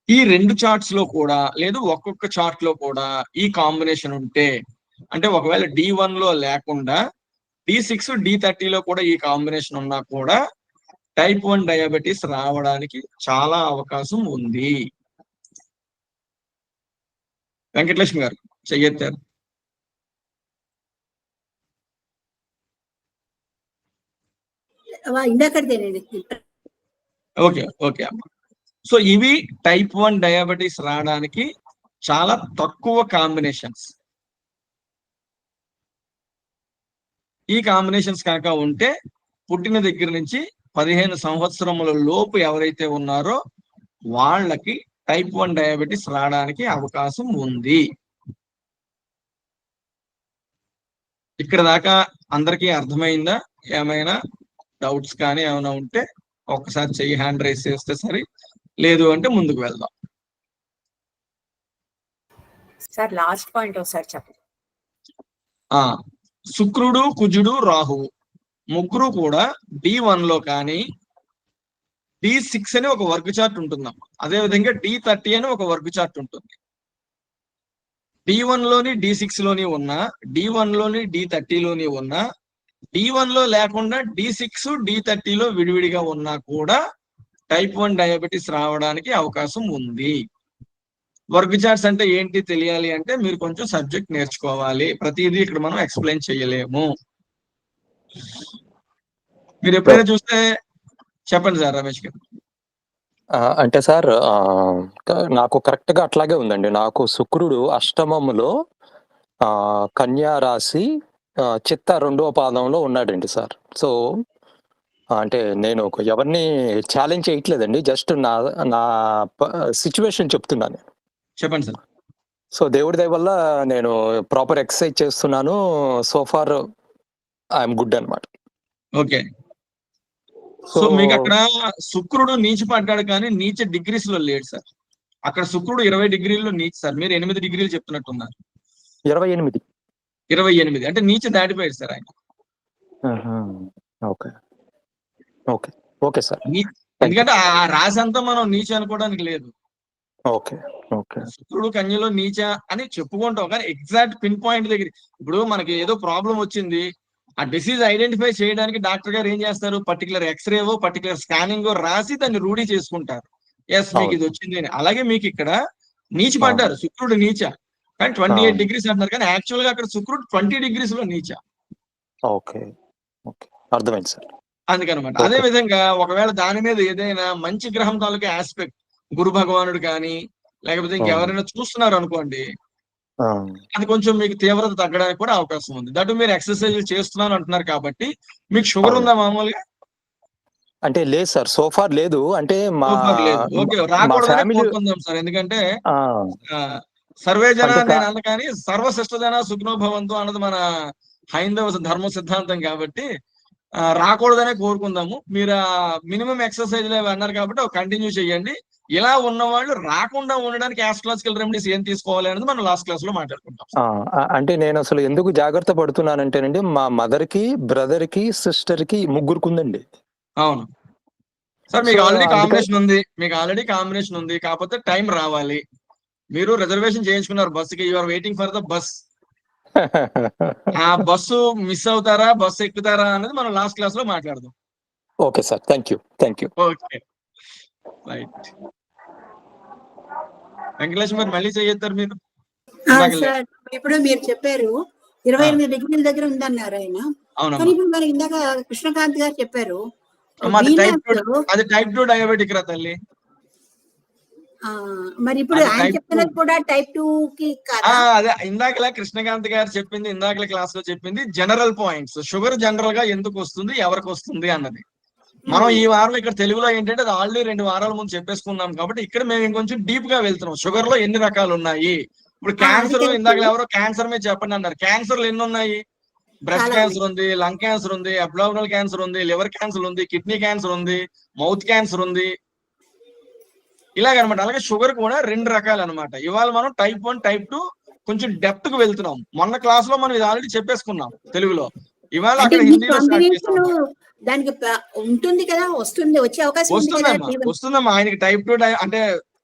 ఈ రెండు చార్ట్స్ లో కూడా, లేదు ఒక్కొక్క చార్ట్ లో కూడా ఈ కాంబినేషన్ ఉంటే, అంటే ఒకవేళ D1 లో లేకుండా D6, D30 లో కూడా ఈ కాంబినేషన్ ఉన్నా కూడా టైప్ 1 డయాబెటీస్ రావడానికి చాలా అవకాశం ఉంది. వెంకటలక్ష్మి గారు చెయ్యెత్తారు. ఇందాకదేనండి. ఓకే ఓకే అమ్మ. సో ఇవి టైప్ 1 డయాబెటీస్ రావడానికి చాలా తక్కువ కాంబినేషన్స్. ఈ కాంబినేషన్స్ కనుక ఉంటే పుట్టిన దగ్గర నుంచి 15 సంవత్సరముల లోపు ఎవరైతే ఉన్నారో వాళ్ళకి టైప్ 1 డయాబెటీస్ రావడానికి అవకాశం ఉంది. ఇక్కడ దాకా అందరికీ అర్థమైందా? ఏమైనా డౌట్స్ కానీ ఏమైనా ఉంటే ఒక్కసారి చెయ్యి హ్యాండ్ రైస్ చేస్తే సరే, లేదు అంటే ముందుకు వెళ్దాం. సార్ లాస్ట్ పాయింట్ ఒకసారి చెప్పండి. శుక్రుడు, కుజుడు, రాహువు ముగ్గురు కూడా D1 లో కానీ D6 అని ఒక వర్క్ చార్ట్ ఉంటుందాం. అదే విధంగా D30 అని ఒక వర్క్ చార్ట్ ఉంటుంది. D1 లోని D6 లోని ఉన్నా, D1 లోని D30 లోని ఉన్నా, D1 లో లేకుండా D6 D30 లో విడివిడిగా ఉన్నా కూడా టైప్ 1 డయాబెటీస్ రావడానికి అవకాశం ఉంది. వర్క్ చార్ట్స్ అంటే ఏంటి తెలియాలి అంటే మీరు కొంచెం సబ్జెక్ట్ నేర్చుకోవాలి. ప్రతిదీ ఇక్కడ మనం ఎక్స్ప్లెయిన్ చేయలేము. మీరు ఎప్పుడైనా చూస్తే చెప్పండి సార్ రమేష్ గారు. అంటే సార్ నాకు కరెక్ట్ గా అట్లాగే ఉందండి. నాకు శుక్రుడు అష్టమములో కన్యా రాశి చిత్త 2వ పాదంలో ఉన్నాడండి సార్. సో అంటే నేను ఎవరిని ఛాలెంజ్ చేయట్లేదండి, జస్ట్ నా సిచ్యువేషన్ చెప్తున్నాను. చెప్పండి సార్. సో దేవుడి దయ వల్ల నేను ప్రాపర్ ఎక్సర్సైజ్ చేస్తున్నాను. సో ఫార్ ఐఎమ్ గుడ్ అన్నమాట. ఓకే. సో మీకు అక్కడ శుక్రుడు నీచ పడ్డాడు కానీ నీచ డిగ్రీస్ లో లేడు సార్. అక్కడ శుక్రుడు 20 డిగ్రీల్లో నీచ సార్. మీరు 8 డిగ్రీలు చెప్తున్నట్టున్నారు. 28 అంటే నీచ దాటిపోయాడు సార్ ఆయన. Okay okay okay sir. ఎందుకంటే ఆ రాశి అంతా మనం నీచ అనుకోవడానికి లేదు. Okay okay. శుక్రుడు కన్యలో నీచ అని చెప్పుకుంటాం కానీ ఎగ్జాక్ట్ పిన్ పాయింట్ దగ్గర ఇప్పుడు మనకి ఏదో ప్రాబ్లం వచ్చింది, ఆ డిసీజ్ ఐడెంటిఫై చేయడానికి డాక్టర్ గారు ఏం చేస్తారు, పర్టికులర్ ఎక్స్రేవో పర్టికులర్ స్కానింగ్ రాసి దాన్ని రూఢీ చేసుకుంటారు. ఎస్ మీకు ఇది వచ్చింది అని. అలాగే మీకు ఇక్కడ నీచ పడ్డారు, శుక్రుడు నీచ కానీ 28 డిగ్రీస్ అంటున్నారు కానీ యాక్చువల్ గా అక్కడ శుక్రుడు 20 డిగ్రీస్ లో నీచ. ఓకే ఓకే అర్థమైంది సార్. అందుకనమాట. అదే విధంగా ఒకవేళ దాని మీద ఏదైనా మంచి గ్రహం తాలూకా ఆస్పెక్ట్, గురు భగవానుడు కానీ లేకపోతే ఇంకెవరైనా చూస్తున్నారు అనుకోండి, అది కొంచెం మీకు తీవ్రత తగ్గడానికి కూడా అవకాశం ఉంది. దట్ మీరు ఎక్సర్సైజ్ చేస్తున్నారు అంటున్నారు కాబట్టి మీకు షుగర్ ఉందా మామూలుగా? అంటే లేదు సార్, సోఫార్ లేదు. అంటే రాకూడదు సార్. ఎందుకంటే సర్వే జన నేను అన్న కానీ సర్వశ్రేష్ఠ జన సుఖనో భవంతు అన్నది మన హైందవ ధర్మ సిద్ధాంతం కాబట్టి రాకూడదనే కోరుకుందాము. మీరు మినిమం ఎక్సర్సైజ్ అన్నారు కాబట్టి కంటిన్యూ చేయండి. ఇలా ఉన్న వాళ్ళు రాకుండా ఉండడానికి ఆస్ట్రాలజికల్ రెమెడీస్ ఏం తీసుకోవాలి అనేది మనం లాస్ట్ క్లాస్ లో మాట్లాడుకుంటాం. అంటే నేను అసలు ఎందుకు జాగ్రత్త పడుతున్నానంటేనండి, మా మదర్ కి, బ్రదర్ కి, సిస్టర్ కి ముగ్గురికి ఉందండి. అవును సార్. మీకు ఆల్రెడీ కాంబినేషన్ ఉంది. కాకపోతే టైం రావాలి. మీరు రిజర్వేషన్ చేయించుకున్నారు బస్సుకి, you are waiting for the bus. ఆ బస్సు మిస్ అవుతారా, బస్సు ఎక్కుతారా అనేది మనం లాస్ట్ క్లాస్ లో మాట్లాడదాం. Okay sir, thank you. Okay right. Venkateswara garu మళ్ళీ చేయొద్దారు మీరు. ఇప్పుడు మీరు చెప్పారు 28 డిగ్రీల దగ్గర ఉందన్నారు ఆయన. కానీ ఇప్పుడు మరి ఇందాక కృష్ణకాంత్ గారు చెప్పారు అది టైప్ 2 డయాబెటిక్ రా తల్లి. మరి ఇప్పుడు ఆయన చెప్పినది కూడా టైప్ 2 కి కాదా? అదే ఇందాకలా కృష్ణకాంత్ గారు చెప్పింది, ఇందాకలా క్లాస్ లో చెప్పింది జనరల్ పాయింట్స్. షుగర్ జనరల్ గా ఎందుకు వస్తుంది, ఎవరికి వస్తుంది అన్నది మనం ఈ వారం ఇక్కడ తెలుగులో ఏంటంటే అది ఆల్రెడీ 2 వారాల ముందు చెప్పేసుకున్నాం కాబట్టి ఇక్కడ మేము ఇంకొంచెం డీప్ గా వెళ్తున్నాం. షుగర్ లో ఎన్ని రకాలు ఉన్నాయి. ఇప్పుడు క్యాన్సర్ లో ఇందాక ఎవరో క్యాన్సర్ మీద చెప్పండి అన్నారు. క్యాన్సర్లు ఎన్ని ఉన్నాయి? బ్రెస్ట్ క్యాన్సర్ ఉంది, లంగ్ క్యాన్సర్ ఉంది, అబ్డామినల్ క్యాన్సర్ ఉంది, లివర్ క్యాన్సర్ ఉంది, కిడ్నీ క్యాన్సర్ ఉంది, మౌత్ క్యాన్సర్ ఉంది, ఇలాగనమాట. అలాగే షుగర్ కూడా 2 రకాలు అనమాట. ఇవాళ మనం టైప్ 1 టైప్ 2 కొంచెం డెప్త్ కు వెళ్తున్నాం. మొన్న క్లాస్ లో మనం ఇది ఆల్రెడీ చెప్పేసుకున్నాం తెలుగులో. ఇవాళ అక్కడ హిందీలో దానికి ఉంటుంది కదా, వచ్చే అవకాశం వస్తుందమ్మా. ఆయనకి టైప్ 2 అంటే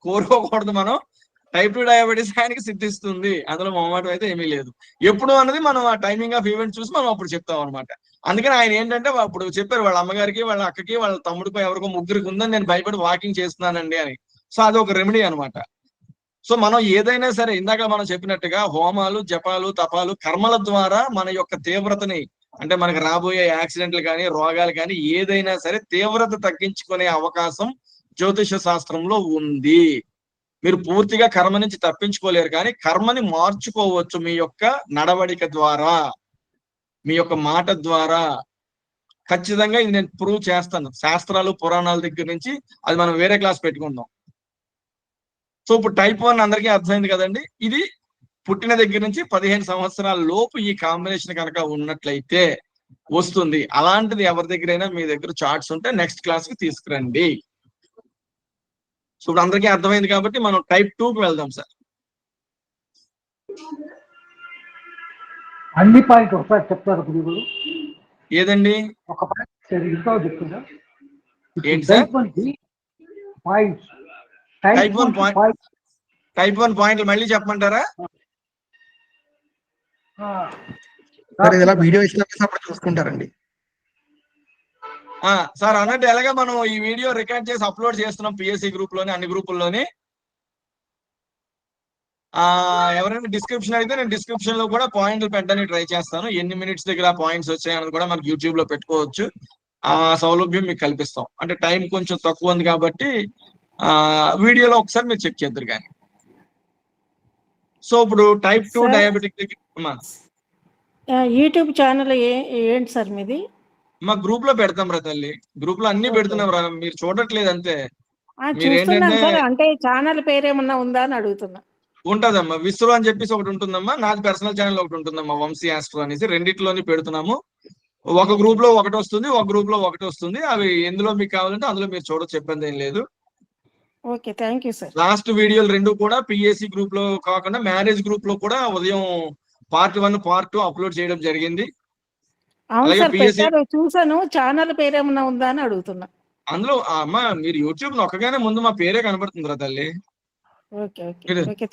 కోరుకోకూడదు మనం. టైప్ 2 డయాబెటీస్ ఆయనకి సిద్ధిస్తుంది, అందులో మొహమాటం అయితే ఏమీ లేదు. ఎప్పుడు అన్నది మనం ఆ టైమింగ్ ఆఫ్ ఈవెంట్ చూసి మనం అప్పుడు చెప్తాం అనమాట. అందుకని ఆయన ఏంటంటే అప్పుడు చెప్పారు వాళ్ళ అమ్మగారికి, వాళ్ళ అక్కకి, వాళ్ళ తమ్ముడికి ఎవరికో ముగ్గురికి ఉందని నేను భయపడి వాకింగ్ చేస్తున్నానండి అని. సో అది ఒక రెమెడీ అనమాట. సో మనం ఏదైనా సరే ఇందాక మనం చెప్పినట్టుగా హోమాలు, జపాలు, తపాలు, కర్మల ద్వారా మన యొక్క తీవ్రతని, అంటే మనకు రాబోయే యాక్సిడెంట్లు కానీ రోగాలు కానీ ఏదైనా సరే తీవ్రత తగ్గించుకునే అవకాశం జ్యోతిష శాస్త్రంలో ఉంది. మీరు పూర్తిగా కర్మ నుంచి తప్పించుకోలేరు కానీ కర్మని మార్చుకోవచ్చు మీ యొక్క నడవడిక ద్వారా, మీ యొక్క మాట ద్వారా. ఖచ్చితంగా ఇది నేను ప్రూవ్ చేస్తాను. శాస్త్రాలు పురాణాల దగ్గర నుంచి అది మనం వేరే క్లాస్ పెట్టుకుందాం. సో ఇప్పుడు టైప్ 1 అందరికీ అర్థమైంది కదండి. ఇది పుట్టిన దగ్గర నుంచి 15 సంవత్సరాల లోపు ఈ కాంబినేషన్ కనుక ఉన్నట్లయితే వస్తుంది. అలాంటిది ఎవరి దగ్గరైనా మీ దగ్గర చార్ట్స్ ఉంటే నెక్స్ట్ క్లాస్ కి తీసుకురండి. సో ఇప్పుడు అందరికీ అర్థమైంది కాబట్టి మనం టైప్ 2 కి వెళ్దాం సార్. అన్ని పాయింట్ ఒకసారి చెప్తారు గురువులు. ఏదండి? ఒక పాయింట్ ఇంకా చెప్తుందా? ఏంటి సార్? పాయింట్స్ టైప్ 1 పాయింట్లు మళ్ళీ చెప్పమంటారా? సార్ ఇలా వీడియో ఇచ్చినప్పుడు చూసుకుంటారండి. సార్ అన్నట్టు ఎలాగా మనం ఈ వీడియో రికార్డ్ చేసి అప్లోడ్ చేస్తున్నాం పిఎస్సి గ్రూప్ లోని, అన్ని గ్రూపుల్లోని. ఎవరైనా డిస్క్రిప్షన్ అయితే నేను డిస్క్రిప్షన్ లో కూడా పాయింట్లు పెట్టడానికి ట్రై చేస్తాను. ఎన్ని మినిట్స్ దగ్గర పాయింట్స్ వచ్చాయని కూడా మనకి యూట్యూబ్ లో పెట్టుకోవచ్చు. ఆ సౌలభ్యం మీకు కల్పిస్తాం. అంటే టైం కొంచెం తక్కువ ఉంది కాబట్టి వీడియోలో ఒకసారి మీరు చెక్ చేద్దరు కానీ. సో ఇప్పుడు టైప్ 2 డయాబెటిక్ యూట్యూబ్ ఛానల్ ఏంటి సార్ మీది? మా గ్రూప్ లో పెడతాం రా తల్లి. గ్రూప్ లో అన్ని పెడుతున్నాం రా, మీరు చూడట్లేదు అంతే. చూస్తున్నాను సార్, అంటే ఛానల్ పేరేమన్నా ఉందా అని అడుగుతున్నా. ఉంటదమ్మా, విశ్వ అని చెప్పేసి ఒకటి ఉంటుందమ్మా. నాది పర్సనల్ ఛానల్ ఒకటి ఉంటుందమ్మా, వంశీ ఆస్ట్రో అనేసి. రెండిట్లోని పెడుతున్నాము. ఒక గ్రూప్ లో ఒకటి వస్తుంది, ఒక గ్రూప్ లో ఒకటి వస్తుంది. అవి ఎందులో మీకు కావాలంటే అందులో మీరు చూడొచ్చు, చెప్పండి ఏం లేదు. Okay, thank you sir. Last వీడియోలు 2 కూడా పిఎస్సి గ్రూప్ లో కాకుండా మ్యారేజ్ గ్రూప్ లో కూడా ఉదయం పార్ట్ 1 పార్ట్ 2 అప్లోడ్ చేయడం జరిగింది. అవును సార్, పెట్టారు, చూసాను. ఛానల్ పేరేమన్నా ఉందా అని అడుగుతున్నా. అందులో అమ్మా మీరు యూట్యూబ్ నొక్కగానే ముందు మా పేరే కనబడుతుంది రా తల్లి.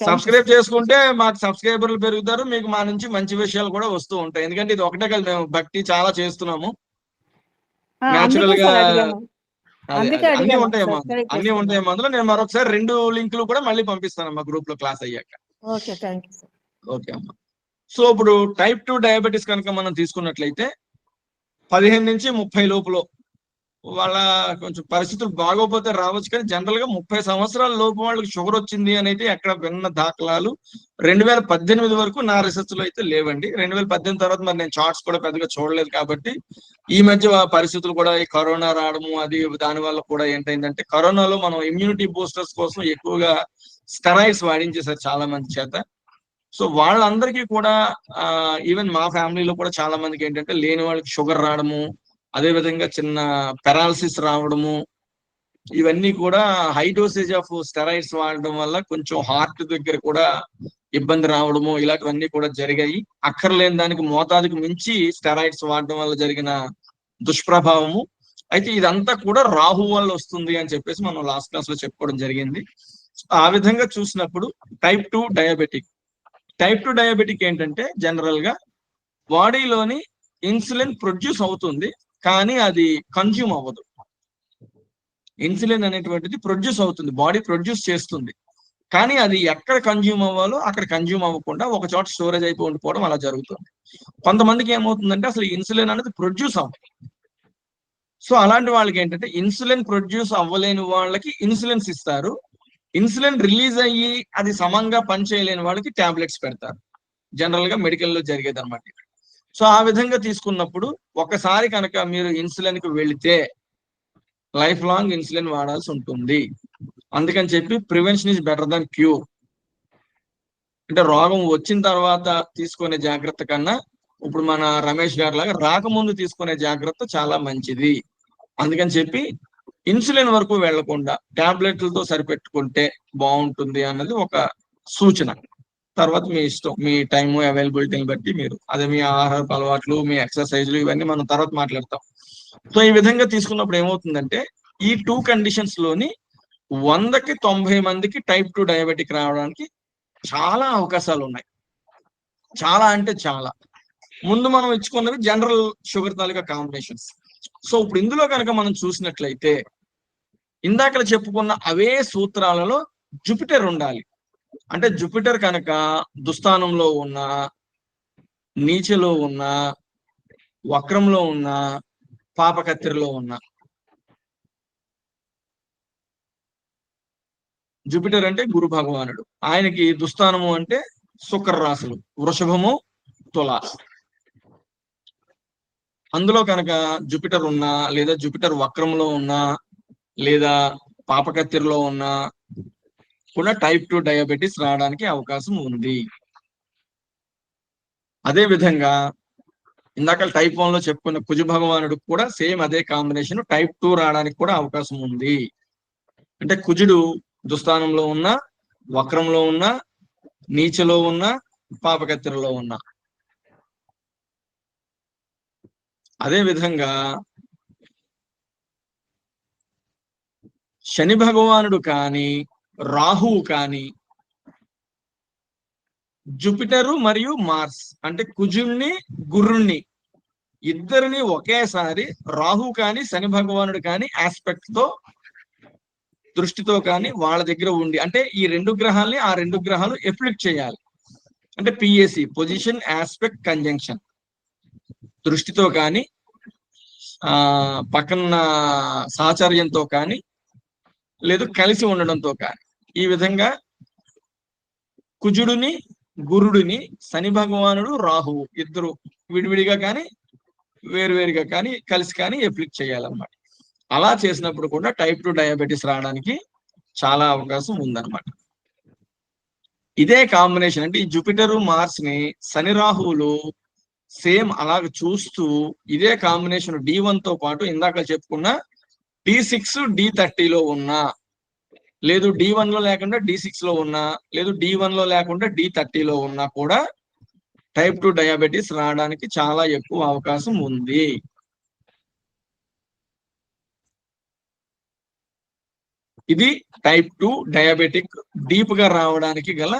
సబ్స్క్రైబ్ చేసుకుంటే మాకు సబ్స్క్రైబర్లు పెరుగుతారు, మీకు మా నుంచి మంచి విషయాలు కూడా వస్తూ ఉంటాయి. ఎందుకంటే ఇది ఒకటే కదా, మేము భక్తి చాలా చేస్తున్నాము. న్యాచురల్ గా అన్ని ఉంటాయమ్మా, అన్ని ఉంటాయమ్మా. అందులో నేను మరొకసారి 2 లింకులు కూడా మళ్ళీ పంపిస్తానమ్మా గ్రూప్ లో క్లాస్ అయ్యాక. Okay, thank you sir. Okay అమ్మా. సో ఇప్పుడు టైప్ 2 డయాబెటీస్ కనుక మనం తీసుకున్నట్లయితే 15 నుంచి 30 లోపులో వాళ్ళ కొంచెం పరిస్థితులు బాగోపోతే రావచ్చు, కానీ జనరల్ గా 30 సంవత్సరాల లోపు వాళ్ళకి షుగర్ వచ్చింది అని అయితే ఎక్కడ విన్న దాఖలాలు 2018 వరకు నా రీసెర్చ్ లో అయితే లేవండి. 2018 తర్వాత మరి నేను చార్ట్స్ కూడా పెద్దగా చూడలేదు కాబట్టి. ఈ మధ్య పరిస్థితులు కూడా ఈ కరోనా రావడము, అది దాని వల్ల కూడా ఏంటైందంటే కరోనాలో మనం ఇమ్యూనిటీ బూస్టర్స్ కోసం ఎక్కువగా స్టెరాయిడ్స్ వాడించేసారు చాలా మంది చేత. సో వాళ్ళందరికీ కూడా ఈవెన్ మా ఫ్యామిలీలో కూడా చాలా మందికి ఏంటంటే లేని వాళ్ళకి షుగర్ రావడము, అదే విధంగా చిన్న పెరాలసిస్ రావడము, ఇవన్నీ కూడా హై డోసేజ్ ఆఫ్ స్టెరాయిడ్స్ వాడడం వల్ల కొంచెం హార్ట్ దగ్గర కూడా ఇబ్బంది రావడము, ఇలాంటివన్నీ కూడా జరిగాయి. అక్కర్లేని దానికి మోతాదుకు మించి స్టెరాయిడ్స్ వాడడం వల్ల జరిగిన దుష్ప్రభావము. అయితే ఇదంతా కూడా రాహు వల్ల వస్తుంది అని చెప్పేసి మనం లాస్ట్ క్లాస్ లో చెప్పుకోవడం జరిగింది. ఆ విధంగా చూసినప్పుడు టైప్ 2 డయాబెటిక్ ఏంటంటే జనరల్ గా బాడీలోని ఇన్సులిన్ ప్రొడ్యూస్ అవుతుంది, కానీ అది కన్జ్యూమ్ అవ్వదు. ఇన్సులిన్ అనేటువంటిది ప్రొడ్యూస్ అవుతుంది, బాడీ ప్రొడ్యూస్ చేస్తుంది, కానీ అది ఎక్కడ కన్జ్యూమ్ అవ్వాలో అక్కడ కన్జ్యూమ్ అవ్వకుండా ఒక చోట స్టోరేజ్ అయిపోయి ఉండిపోవడం అలా జరుగుతుంది. కొంతమందికి ఏమవుతుందంటే అసలు ఇన్సులిన్ అనేది ప్రొడ్యూస్ అవ్వదు. సో అలాంటి వాళ్ళకి ఏంటంటే ఇన్సులిన్ ప్రొడ్యూస్ అవ్వలేని వాళ్ళకి ఇన్సులిన్స్ ఇస్తారు. ఇన్సులిన్ రిలీజ్ అయ్యి అది సమంగా పనిచేయలేని వాళ్ళకి టాబ్లెట్స్ పెడతారు. జనరల్ గా మెడికల్ లో జరిగేది అనమాట. సో ఆ విధంగా తీసుకున్నప్పుడు ఒకసారి కనుక మీరు ఇన్సులిన్ కి వెళితే లైఫ్ లాంగ్ ఇన్సులిన్ వాడాల్సి ఉంటుంది. అందుకని చెప్పి prevention is better than cure. అంటే రోగం వచ్చిన తర్వాత తీసుకునే జాగ్రత్త కన్నా ఇప్పుడు మన రమేష్ గారి లాగా రాకముందు తీసుకునే జాగ్రత్త చాలా మంచిది. అందుకని చెప్పి ఇన్సులిన్ వరకు వెళ్లకుండా టాబ్లెట్లతో సరిపెట్టుకుంటే బాగుంటుంది అన్నది ఒక సూచన. తర్వాత మీ ఇష్టం, మీ టైము అవైలబిలిటీని బట్టి మీరు అదే మీ ఆహారపు అలవాట్లు, మీ ఎక్సర్సైజ్లు ఇవన్నీ మనం తర్వాత మాట్లాడతాం. సో ఈ విధంగా తీసుకున్నప్పుడు ఏమవుతుందంటే ఈ 2 కండిషన్స్ లోని 100కి 90 మందికి టైప్ 2 డయాబెటిక్ రావడానికి చాలా అవకాశాలు ఉన్నాయి. చాలా అంటే చాలా. ముందు మనం ఇచ్చుకున్నవి జనరల్ షుగర్ తాలూకా కాంబినేషన్స్. సో ఇప్పుడు ఇందులో కనుక మనం చూసినట్లయితే ఇందాక చెప్పుకున్న అవే సూత్రాలలో జూపిటర్ ఉండాలి. అంటే జూపిటర్ కనుక దుస్థానంలో ఉన్న, నీచలో ఉన్న, వక్రంలో ఉన్న, పాపకత్తిరిలో ఉన్న. జూపిటర్ అంటే గురు భగవానుడు, ఆయనకి దుస్థానము అంటే శుక్ర రాశులు వృషభము, తుల. అందులో కనుక జూపిటర్ ఉన్నా, లేదా జూపిటర్ వక్రంలో ఉన్నా, లేదా పాపకత్తిరిలో ఉన్నా కూడా టైప్ 2 డయాబెటీస్ రావడానికి అవకాశం ఉంది. అదే విధంగా ఇందాక టైప్ 1 లో చెప్పుకున్న కుజ భగవానుడు కూడా సేమ్ అదే కాంబినేషన్, టైప్ 2 రావడానికి కూడా అవకాశం ఉంది. అంటే కుజుడు దుస్థానంలో ఉన్న, వక్రంలో ఉన్న, నీచలో ఉన్న, పాపకత్తిరిలో ఉన్న. అదే విధంగా శని భగవానుడు కానీ రాహువు కానీ జూపిటరు మరియు మార్స్ అంటే కుజుణ్ణి గురుణ్ణి ఇద్దరిని ఒకేసారి రాహు కానీ శని భగవానుడు కానీ ఆస్పెక్ట్ తో దృష్టితో కానీ వాళ్ళ దగ్గర ఉండి అంటే ఈ రెండు గ్రహాలని ఆ రెండు గ్రహాలు ఎఫ్లిక్ట్ చేయాలి. అంటే పిఎసి పొజిషన్ ఆస్పెక్ట్ కంజంక్షన్ దృష్టితో కానీ పక్కన సహచర్యంతో కానీ లేదు కలిసి ఉండడంతో కానీ ఈ విధంగా కుజుడిని గురుడిని శని భగవానుడు రాహువు ఇద్దరు విడివిడిగా కానీ వేరువేరుగా కానీ కలిసి కానీ ఎఫ్లిక్ట్ చేయాలన్నమాట. అలా చేసినప్పుడు కూడా టైప్ 2 డయాబెటీస్ రావడానికి చాలా అవకాశం ఉందన్నమాట. ఇదే కాంబినేషన్ అంటే ఈ జూపిటర్ మార్స్ ని శని రాహువులు సేమ్ అలాగ చూస్తూ ఇదే కాంబినేషన్ D1 తో పాటు ఇందాక చెప్పుకున్న D6 D30లో ఉన్నా లేదు D1 లో లేకుండా D6 లో ఉన్నా లేదు D1 లో లేకుండా D30లో ఉన్నా కూడా టైప్ 2 డయాబెటీస్ రావడానికి చాలా ఎక్కువ అవకాశం ఉంది. ఇది టైప్ 2 డయాబెటిక్ డీప్ గా రావడానికి గల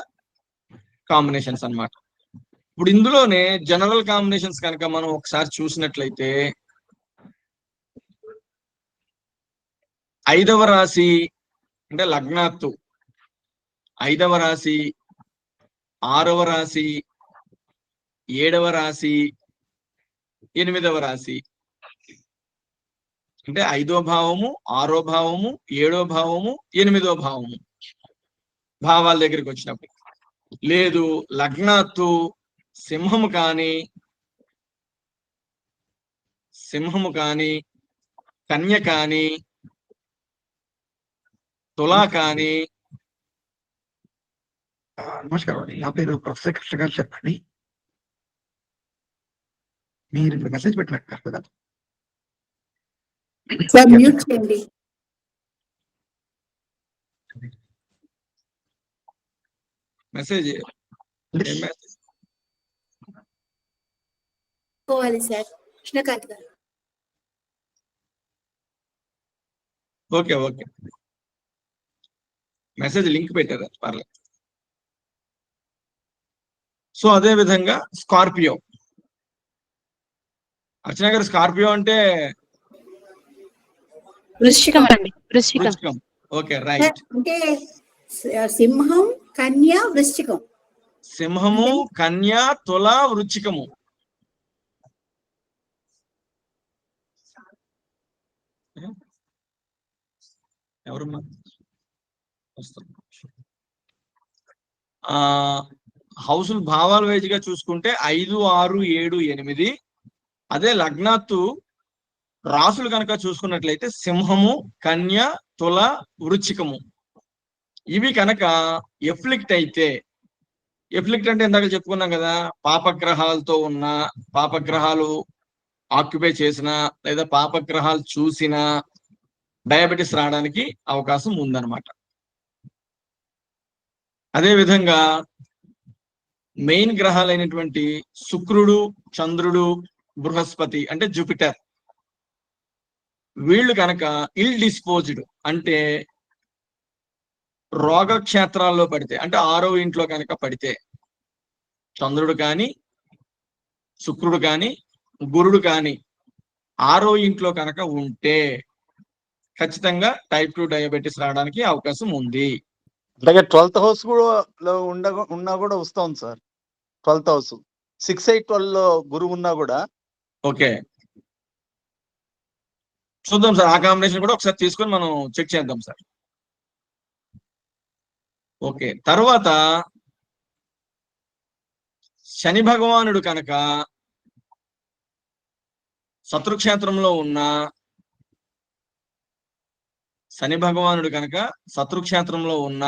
కాంబినేషన్స్ అన్నమాట. ఇప్పుడు ఇందులోనే జనరల్ కాంబినేషన్స్ కనుక మనం ఒకసారి చూసినట్లయితే 5వ రాశి అంటే లగ్నాత్తు 5వ రాశి 6వ రాశి 7వ రాశి 8వ రాశి అంటే 5వ భావము 6వ భావము 7వ భావము 8వ భావము భావాల దగ్గరికి వచ్చినప్పుడు లేదు లగ్నాత్తు సింహము కానీ కన్య కానీ తులా కానీ. నమస్కారం అండి, నా పేరు ప్రొఫెసర్ కృష్ణ గారు. చెప్పండి, మీరు ఇప్పుడు మెసేజ్ పెట్టినట్టు కదా సార్ మ్యూట్ చేయండి. మెసేజ్ పోవాలి సార్ కృష్ణకాంత్ గారు. ఓకే ఓకే మెసేజ్ లింక్ పెట్టారు పర్లేదు. సో అదే విధంగా స్కార్పియో అర్చన గారు స్కార్పియో అంటే వృశ్చికం అండి. వృశ్చికం. Okay right. అంటే సింహం కన్య వృశ్చికం. సింహము కన్య తుల వృశ్చికము. ఎవరమ్మా హౌసులు భావాల వైజ్ గా చూసుకుంటే 5, 6, 7, 8. అదే లగ్నాత్తు రాసులు కనుక చూసుకున్నట్లయితే సింహము కన్య తుల వృశ్చికము ఇవి కనుక ఎఫ్లిక్ట్ అయితే, ఎఫ్లిక్ట్ అంటే ఇందాక చెప్పుకున్నాం కదా, పాపగ్రహాలతో ఉన్న పాపగ్రహాలు ఆక్యుపై చేసిన లేదా పాపగ్రహాలు చూసిన డయాబెటీస్ రావడానికి అవకాశం ఉందన్నమాట. అదే విధంగా మెయిన్ గ్రహాలైనటువంటి శుక్రుడు చంద్రుడు బృహస్పతి అంటే జూపిటర్ వీళ్ళు కనుక ఇల్ డిస్పోజ్డ్ అంటే రోగక్షేత్రాల్లో పడితే అంటే 6వ ఇంట్లో కనుక పడితే చంద్రుడు కానీ శుక్రుడు కానీ గురుడు కానీ 6వ ఇంట్లో కనుక ఉంటే ఖచ్చితంగా టైప్ 2 డయాబెటీస్ రావడానికి అవకాశం ఉంది. అలాగే 12th హౌస్ కూడా ఉన్నా కూడా వస్తుంది సార్. 12th హౌస్ 6, 8, 12 లో గురువు ఉన్నా కూడా. ఓకే చూద్దాం సార్, ఆ కాంబినేషన్ కూడా ఒకసారి తీసుకొని మనం చెక్ చేద్దాం సార్. ఓకే తర్వాత శని భగవానుడు కనుక శత్రుక్షేత్రంలో ఉన్న శత్రుక్షేత్రంలో ఉన్న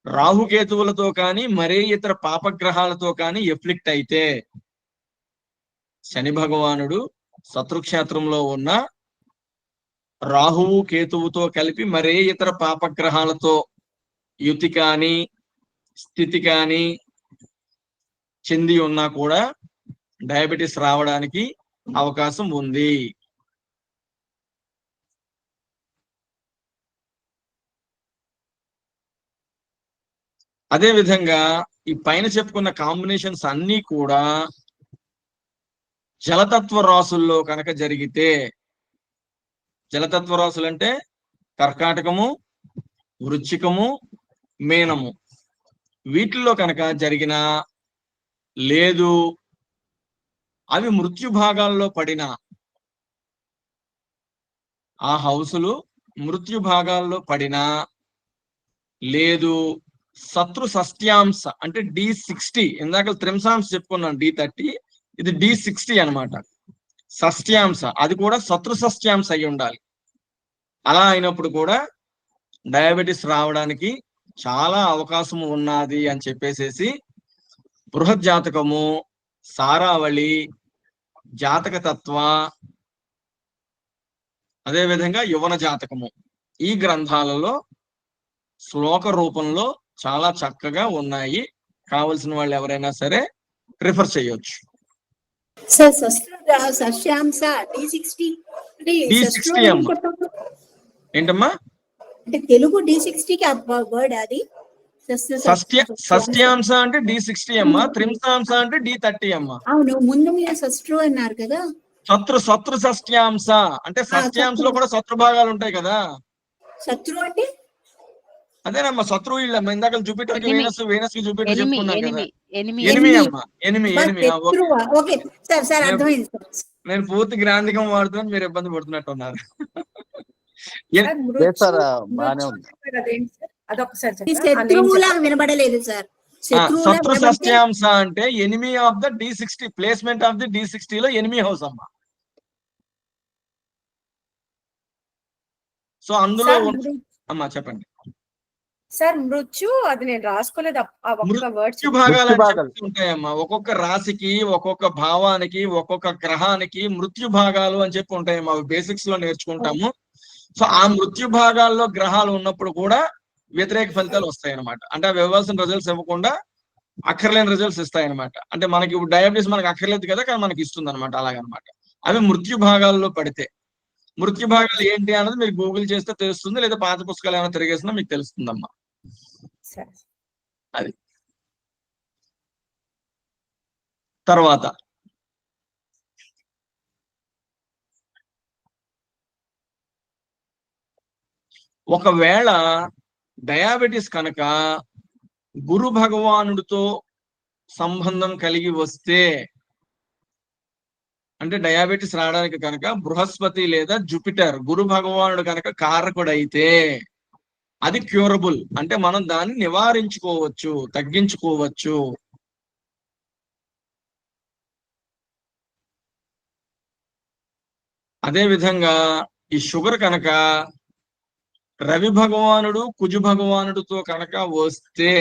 రాహుకేతువులతో కానీ మరే ఇతర పాపగ్రహాలతో కానీ ఎఫ్లిక్ట్ అయితే శని భగవానుడు శత్రుక్షేత్రంలో ఉన్న రాహువు కేతువుతో కలిపి మరే ఇతర పాపగ్రహాలతో యుతి కానీ స్థితి కానీ చెంది ఉన్నా కూడా డయాబెటీస్ రావడానికి అవకాశం ఉంది. అదే విధంగా ఈ పైన చెప్పుకున్న కాంబినేషన్స్ అన్నీ కూడా జలతత్వ రాసుల్లో కనుక జరిగితే, జలతత్వ రాసులు అంటే కర్కాటకము, వృశ్చికము, మీనము, వీటిల్లో కనుక జరిగిన లేదు అవి మృత్యు భాగాల్లో పడిన, ఆ హౌసులు మృత్యు భాగాల్లో పడినా, లేదు శత్రు షష్ట్యాంశ అంటే D60, ఇందాక త్రింశాంశ చెప్పుకున్నాను D30, ఇది D60 అన్నమాట. షష్ట్యాంశ అది కూడా శత్రు షష్ట్యాంశ అయి ఉండాలి. అలా అయినప్పుడు కూడా డయాబెటిస్ రావడానికి చాలా అవకాశం ఉన్నది అని చెప్పేసేసి బృహత్ జాతకము, సారావళి, జాతక తత్వ, అదేవిధంగా యువన జాతకము, ఈ గ్రంథాలలో శ్లోక రూపంలో చాలా చక్కగా ఉన్నాయి. కావలసిన వాళ్ళు ఎవరైనా సరే రిఫర్ చేయొచ్చు. సార్ సస్యాంశ D60 D60 అమ్మా. ఏంటమ్మా? అంటే తెలుగు D60 కి వర్డ్ అది. షష్ట్యాంశ అంటే D60 అమ్మా, త్రింశాంశ అంటే D30 అమ్మా. అవును, ముందు మీరు శత్రు అన్నారు కదా. శత్రు షష్ట్యాంశ అంటే షష్ట్యాంశలో కూడా శత్రు భాగాలు ఉంటాయి కదా. శత్రు అంటే అదేనమ్మా శత్రువు. ఇందాక జూపిటర్ కి వేనస్ కి జూపిటర్ చెప్పుకున్నాం కదా. ఎనిమి అమ్మా, ఎనిమి. ఓకే సార్, సార్ అర్థమైంది సార్. నేను పూర్తి గ్రాంధికం వాడుతున్నాను, మీరు ఇబ్బంది పడుతున్నట్టు ఉన్నారు. సార్ బానే ఉంది. శత్రువులా వినబడలేదు సార్. శత్రు షష్ట్యాంశ అంటే enemy of the D60, placement of the D60 లో ఎనిమి హౌస్ అమ్మా. సో అందులో అమ్మా చెప్పండి సార్. మృత్యు అది నేను రాసుకోలేదు. మృత్యు భాగాలు ఉంటాయమ్మా. ఒక్కొక్క రాశికి, ఒక్కొక్క భావానికి, ఒక్కొక్క గ్రహానికి మృత్యు భాగాలు అని చెప్పి ఉంటాయమ్మా. అవి బేసిక్స్ లో నేర్చుకుంటాము. సో ఆ మృత్యు భాగాల్లో గ్రహాలు ఉన్నప్పుడు కూడా వ్యతిరేక ఫలితాలు వస్తాయి అనమాట. అంటే అవి ఇవ్వాల్సిన రిజల్ట్స్ ఇవ్వకుండా అక్కర్లేని రిజల్ట్స్ ఇస్తాయి అనమాట. అంటే మనకి ఇప్పుడు డయాబెటీస్ మనకు అక్కర్లేదు కదా, కానీ మనకి ఇస్తుంది అనమాట. అలాగనమాట. అవి మృత్యు భాగాల్లో పడితే, మృత్యు భాగాలు ఏంటి అన్నది మీరు గూగుల్ చేస్తే తెలుస్తుంది, లేదా పాత పుస్తకాలు ఏమైనా తిరిగేసినా మీకు తెలుస్తుందమ్మా. అది తర్వాత ఒకవేళ డయాబెటిస్ కనుక గురు భగవానుడితో సంబంధం కలిగి వస్తే, అంటే డయాబెటిస్ రావడానికి కనుక బృహస్పతి లేదా జూపిటర్ గురు భగవానుడు కనుక కారకుడైతే అది క్యూరబుల్. అంటే మనం దాన్ని నివారించుకోవచ్చు, తగ్గించుకోవచ్చు. అదే విధంగా ఈ షుగర్ కనుక రవి భగవానుడు కుజు భగవానుడితో కనుక వస్తే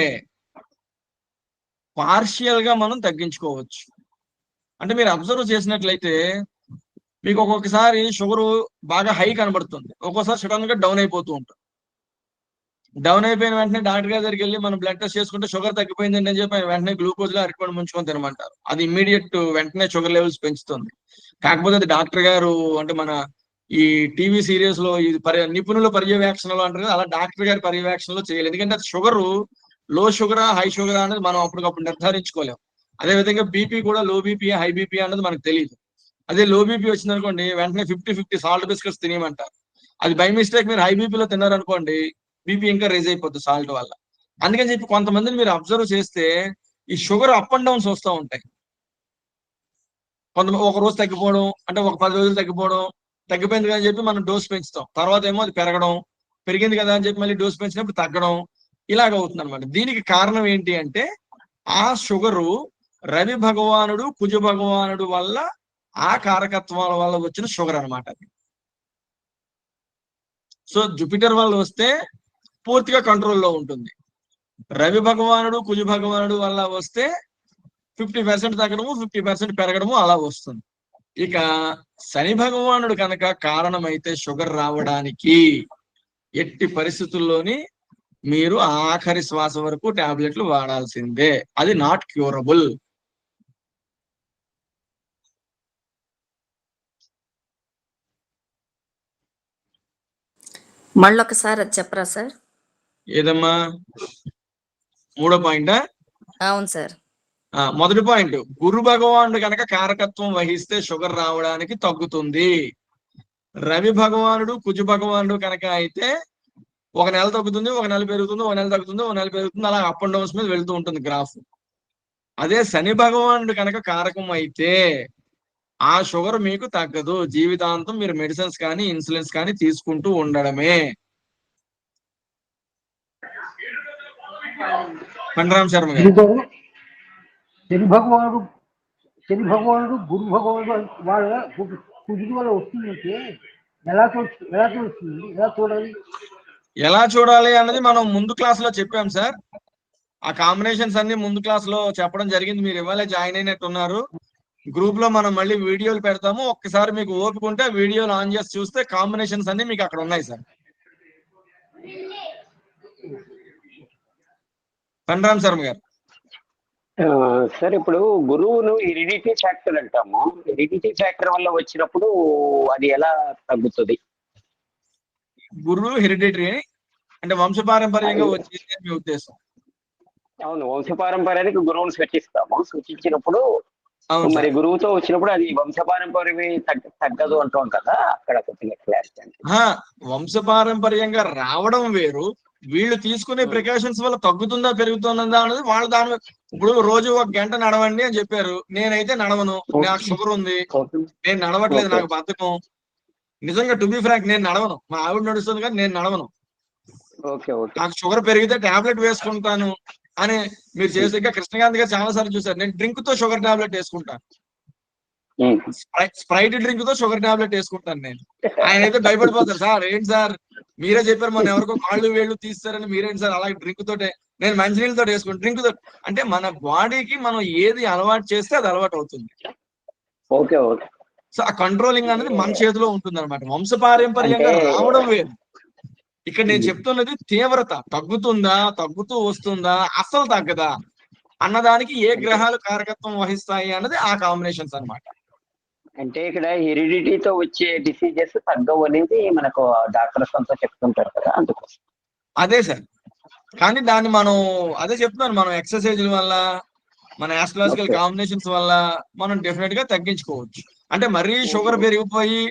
పార్షియల్ గా మనం తగ్గించుకోవచ్చు. అంటే మీరు అబ్జర్వ్ చేసినట్లయితే మీకు ఒక్కొక్కసారి షుగర్ బాగా హై కనబడుతుంది, ఒక్కోసారి సడన్ గా డౌన్ అయిపోతూ ఉంటుంది. డౌన్ అయిపోయిన వెంటనే డాక్టర్ గారి దగ్గరికి వెళ్ళి మనం బ్లడ్ టెస్ట్ చేసుకుంటే షుగర్ తగ్గిపోయిందండి అని చెప్పి వెంటనే గ్లూకోజ్ లో అరటిపండు ముంచుకొని తినమంటారు. అది ఇమ్మీడియట్ వెంటనే షుగర్ లెవెల్స్ పెంచుతుంది. కాకపోతే అది డాక్టర్ గారు అంటే మన ఈ టీవీ సీరియల్స్ లో ఇది నిపుణుల పర్యవేక్షణలో అంటారు, అలా డాక్టర్ గారి పర్యవేక్షణలో చేయాలి. ఎందుకంటే అది షుగర్ లో షుగరా హై షుగరా అనేది మనం అప్పటికప్పుడు నిర్ధారించుకోలేము. అదే విధంగా బీపీ కూడా లో బీపీ హై బీపీ అన్నది మనకు తెలియదు. అదే లో బీపీ వచ్చింది అనుకోండి, వెంటనే 50-50 సాల్ట్ బిస్కెట్స్ తినేయమంటారు. అది బై మిస్టేక్ మీరు హై బీపీలో తిన్నారనుకోండి, బీపీ ఇంకా రేజ్ అయిపోతుంది సాల్ట్ వల్ల. అందుకని చెప్పి కొంతమందిని మీరు అబ్జర్వ్ చేస్తే ఈ షుగర్ అప్ అండ్ డౌన్స్ వస్తూ ఉంటాయి. కొంతమంది ఒక రోజు తగ్గిపోవడం, అంటే ఒక 10 రోజులు తగ్గిపోవడం, తగ్గిపోయింది కదా అని చెప్పి మనం డోస్ పెంచుతాం, తర్వాత ఏమో అది పెరగడం, పెరిగింది కదా అని చెప్పి మళ్ళీ డోస్ పెంచినప్పుడు తగ్గడం, ఇలాగ అవుతుంది అనమాట. దీనికి కారణం ఏంటి అంటే ఆ షుగరు రవి భగవానుడు కుజ భగవానుడు వల్ల, ఆ కారకత్వాల వల్ల వచ్చిన షుగర్ అనమాట అది. సో జూపిటర్ వల్ల వస్తే పూర్తిగా కంట్రోల్లో ఉంటుంది. రవి భగవానుడు కుజ భగవానుడు వల్ల వస్తే 50% తగ్గడము 50% పెరగడము అలా వస్తుంది. ఇక శని భగవానుడు కనుక కారణమైతే షుగర్ రావడానికి ఎట్టి పరిస్థితుల్లోని మీరు ఆఖరి శ్వాస వరకు టాబ్లెట్లు వాడాల్సిందే. అది నాట్ క్యూరబుల్. మళ్ళొకసారి అది చెప్పరా సార్? ఏదమ్మా మూడో పాయింటా? అవును సార్. మొదటి పాయింట్, గురు భగవానుడు కనుక కారకత్వం వహిస్తే షుగర్ రావడానికి తగ్గుతుంది. రవి భగవానుడు కుజు భగవానుడు కనుక అయితే ఒక నెల తగ్గుతుంది, ఒక నెల పెరుగుతుంది, ఒక నెల తగ్గుతుంది, ఒక నెల పెరుగుతుంది, అలా అప్ అండ్ డౌన్స్ మీద వెళ్తూ ఉంటుంది గ్రాఫ్. అదే శని భగవానుడు కనుక కారకం అయితే ఆ షుగర్ మీకు తగ్గదు. జీవితాంతం మీరు మెడిసిన్స్ కానీ ఇన్సులిన్స్ కానీ తీసుకుంటూ ఉండడమే. పండరామ్ శర్మ గారు. శని భగవానుడు గురు భగవానుడు వాళ్ళ కుజుడు వల్ల వస్తుందంటే ఎలా తెలుస్తుంది, ఎలా చూడాలి? ఎలా చూడాలి అన్నది మనం ముందు క్లాస్ లో చెప్పాం సార్. ఆ కాంబినేషన్స్ అన్ని ముందు క్లాస్ లో చెప్పడం జరిగింది. మీరు ఇవాళ జాయిన్ అయినట్టున్నారు. గ్రూప్ లో మనం మళ్ళీ వీడియోలు పెడతాము. ఒక్కసారి మీకు ఓపిక ఉంటే వీడియోలు ఆన్ చేసి చూస్తే కాంబినేషన్స్ అన్ని మీకు అక్కడ ఉన్నాయి సార్. పండరామ్ శర్మ గారు. సార్ ఇప్పుడు గురువును హెరిడిటీ ఫ్యాక్టర్ అంటాము. హెరిడిటీ ఫ్యాక్టర్ వల్ల వచ్చినప్పుడు అది ఎలా తగ్గుతుంది? గురువు హెరిడిటరీ అంటే వంశపారంపర్యంగా వచ్చేది మీ ఉద్దేశం? అవును, వంశపారంపర్యానికి గురువును సూచించినప్పుడు మరి గురువుతో వచ్చినప్పుడు అది వంశపారంపర్యమే తగ్గదు అంటాం కదా, అక్కడ కొద్దిగా క్లారిటీ. వంశపారంపర్యంగా రావడం వేరు, వీళ్ళు తీసుకునే ప్రికాషన్స్ వల్ల తగ్గుతుందా పెరుగుతుందా అనేది వాళ్ళ దాని. ఇప్పుడు రోజు 1 గంట నడవండి అని చెప్పారు, నేనైతే నడవను, నాకు షుగర్ ఉంది, నేను నడవట్లేదు, నాకు బద్ధకం. నిజంగా టు బి ఫ్రాంక్ నేను నడవను, మా ఆవిడ నడుస్తుంది కానీ నేను నడవను. నాకు షుగర్ పెరిగితే టాబ్లెట్ వేసుకుంటాను అని మీరు చేసి. ఇంకా కృష్ణకాంత్ గారు చాలా సార్లు చూసారు, నేను డ్రింక్ తో షుగర్ టాబ్లెట్ వేసుకుంటాను, స్ప్రైట్ డ్రింక్ తో షుగర్ టాబ్లెట్ వేసుకుంటాను నేను. ఆయన అయితే భయపడిపోతారు, సార్ ఏంటి సార్ మీరే చెప్పారు మన ఎవరికో కాళ్ళు వేళ్ళు తీస్తారని, మీరేంటి సార్ అలాగే డ్రింక్ తోటే, నేను మంచినీళ్ళతో వేసుకుంటాను డ్రింక్ తో. అంటే మన బాడీకి మనం ఏది అలవాటు చేస్తే అది అలవాటు అవుతుంది. సో ఆ కంట్రోలింగ్ అనేది మన చేతిలో ఉంటుంది అనమాట. వంశపారంపర్యంగా రావడం వేరు. ఇక్కడ నేను చెప్తున్నది తీవ్రత తగ్గుతుందా, తగ్గుతూ వస్తుందా, అస్సలు తగ్గదా అన్నదానికి ఏ గ్రహాలు కారకత్వం వహిస్తాయి అన్నది ఆ కాంబినేషన్స్ అన్నమాట. అంటే ఇక్కడ హెరిడిటీతో వచ్చే డిసీజెస్ తగ్గవు అనేది మనకు డాక్టర్స్ అంతా చెప్తుంటారు కదా, అందుకోసం. అదే సార్, కానీ దాన్ని మనం అదే చెప్తున్నాను, మనం ఎక్సర్సైజ్ల వల్ల మన ఆస్ట్రాలజికల్ కాంబినేషన్స్ వల్ల మనం డెఫినెట్ గా తగ్గించుకోవచ్చు. అంటే మరీ షుగర్ పెరిగిపోయి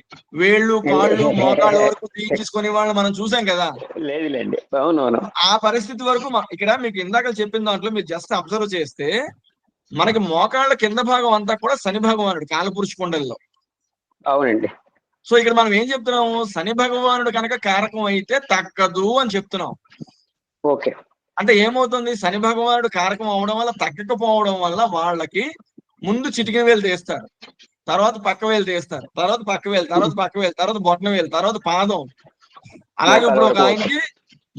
వేళ్ళు కాళ్ళు మోకాళ్ళ వరకు తీయించుకునే వాళ్ళు మనం చూసాం కదా. లేదులేండి, అవునవును. ఆ పరిస్థితి వరకు ఇక్కడ మీకు ఇందాక చెప్పిన దాంట్లో మీరు జస్ట్ అబ్జర్వ్ చేస్తే మనకి మోకాళ్ళ కింద భాగం అంతా కూడా శని భగవానుడు కాలపురుష కుండలిలో. అవునండి. సో ఇక్కడ మనం ఏం చెప్తున్నాము, శని భగవానుడు కనుక కారకం అయితే తగ్గదు అని చెప్తున్నాం. ఓకే. అంటే ఏమవుతుంది, శని భగవానుడు కారకం అవడం వల్ల తగ్గకపోవడం వల్ల వాళ్ళకి ముందు చిటికెన వేలు తీస్తారు, తర్వాత పక్క వేలు తీస్తారు, తర్వాత పక్క వేలు, తర్వాత పక్క వేలు, తర్వాత బొట్టన వేలు, తర్వాత పాదం. అలాగే ఇప్పుడు ఒక ఆయనకి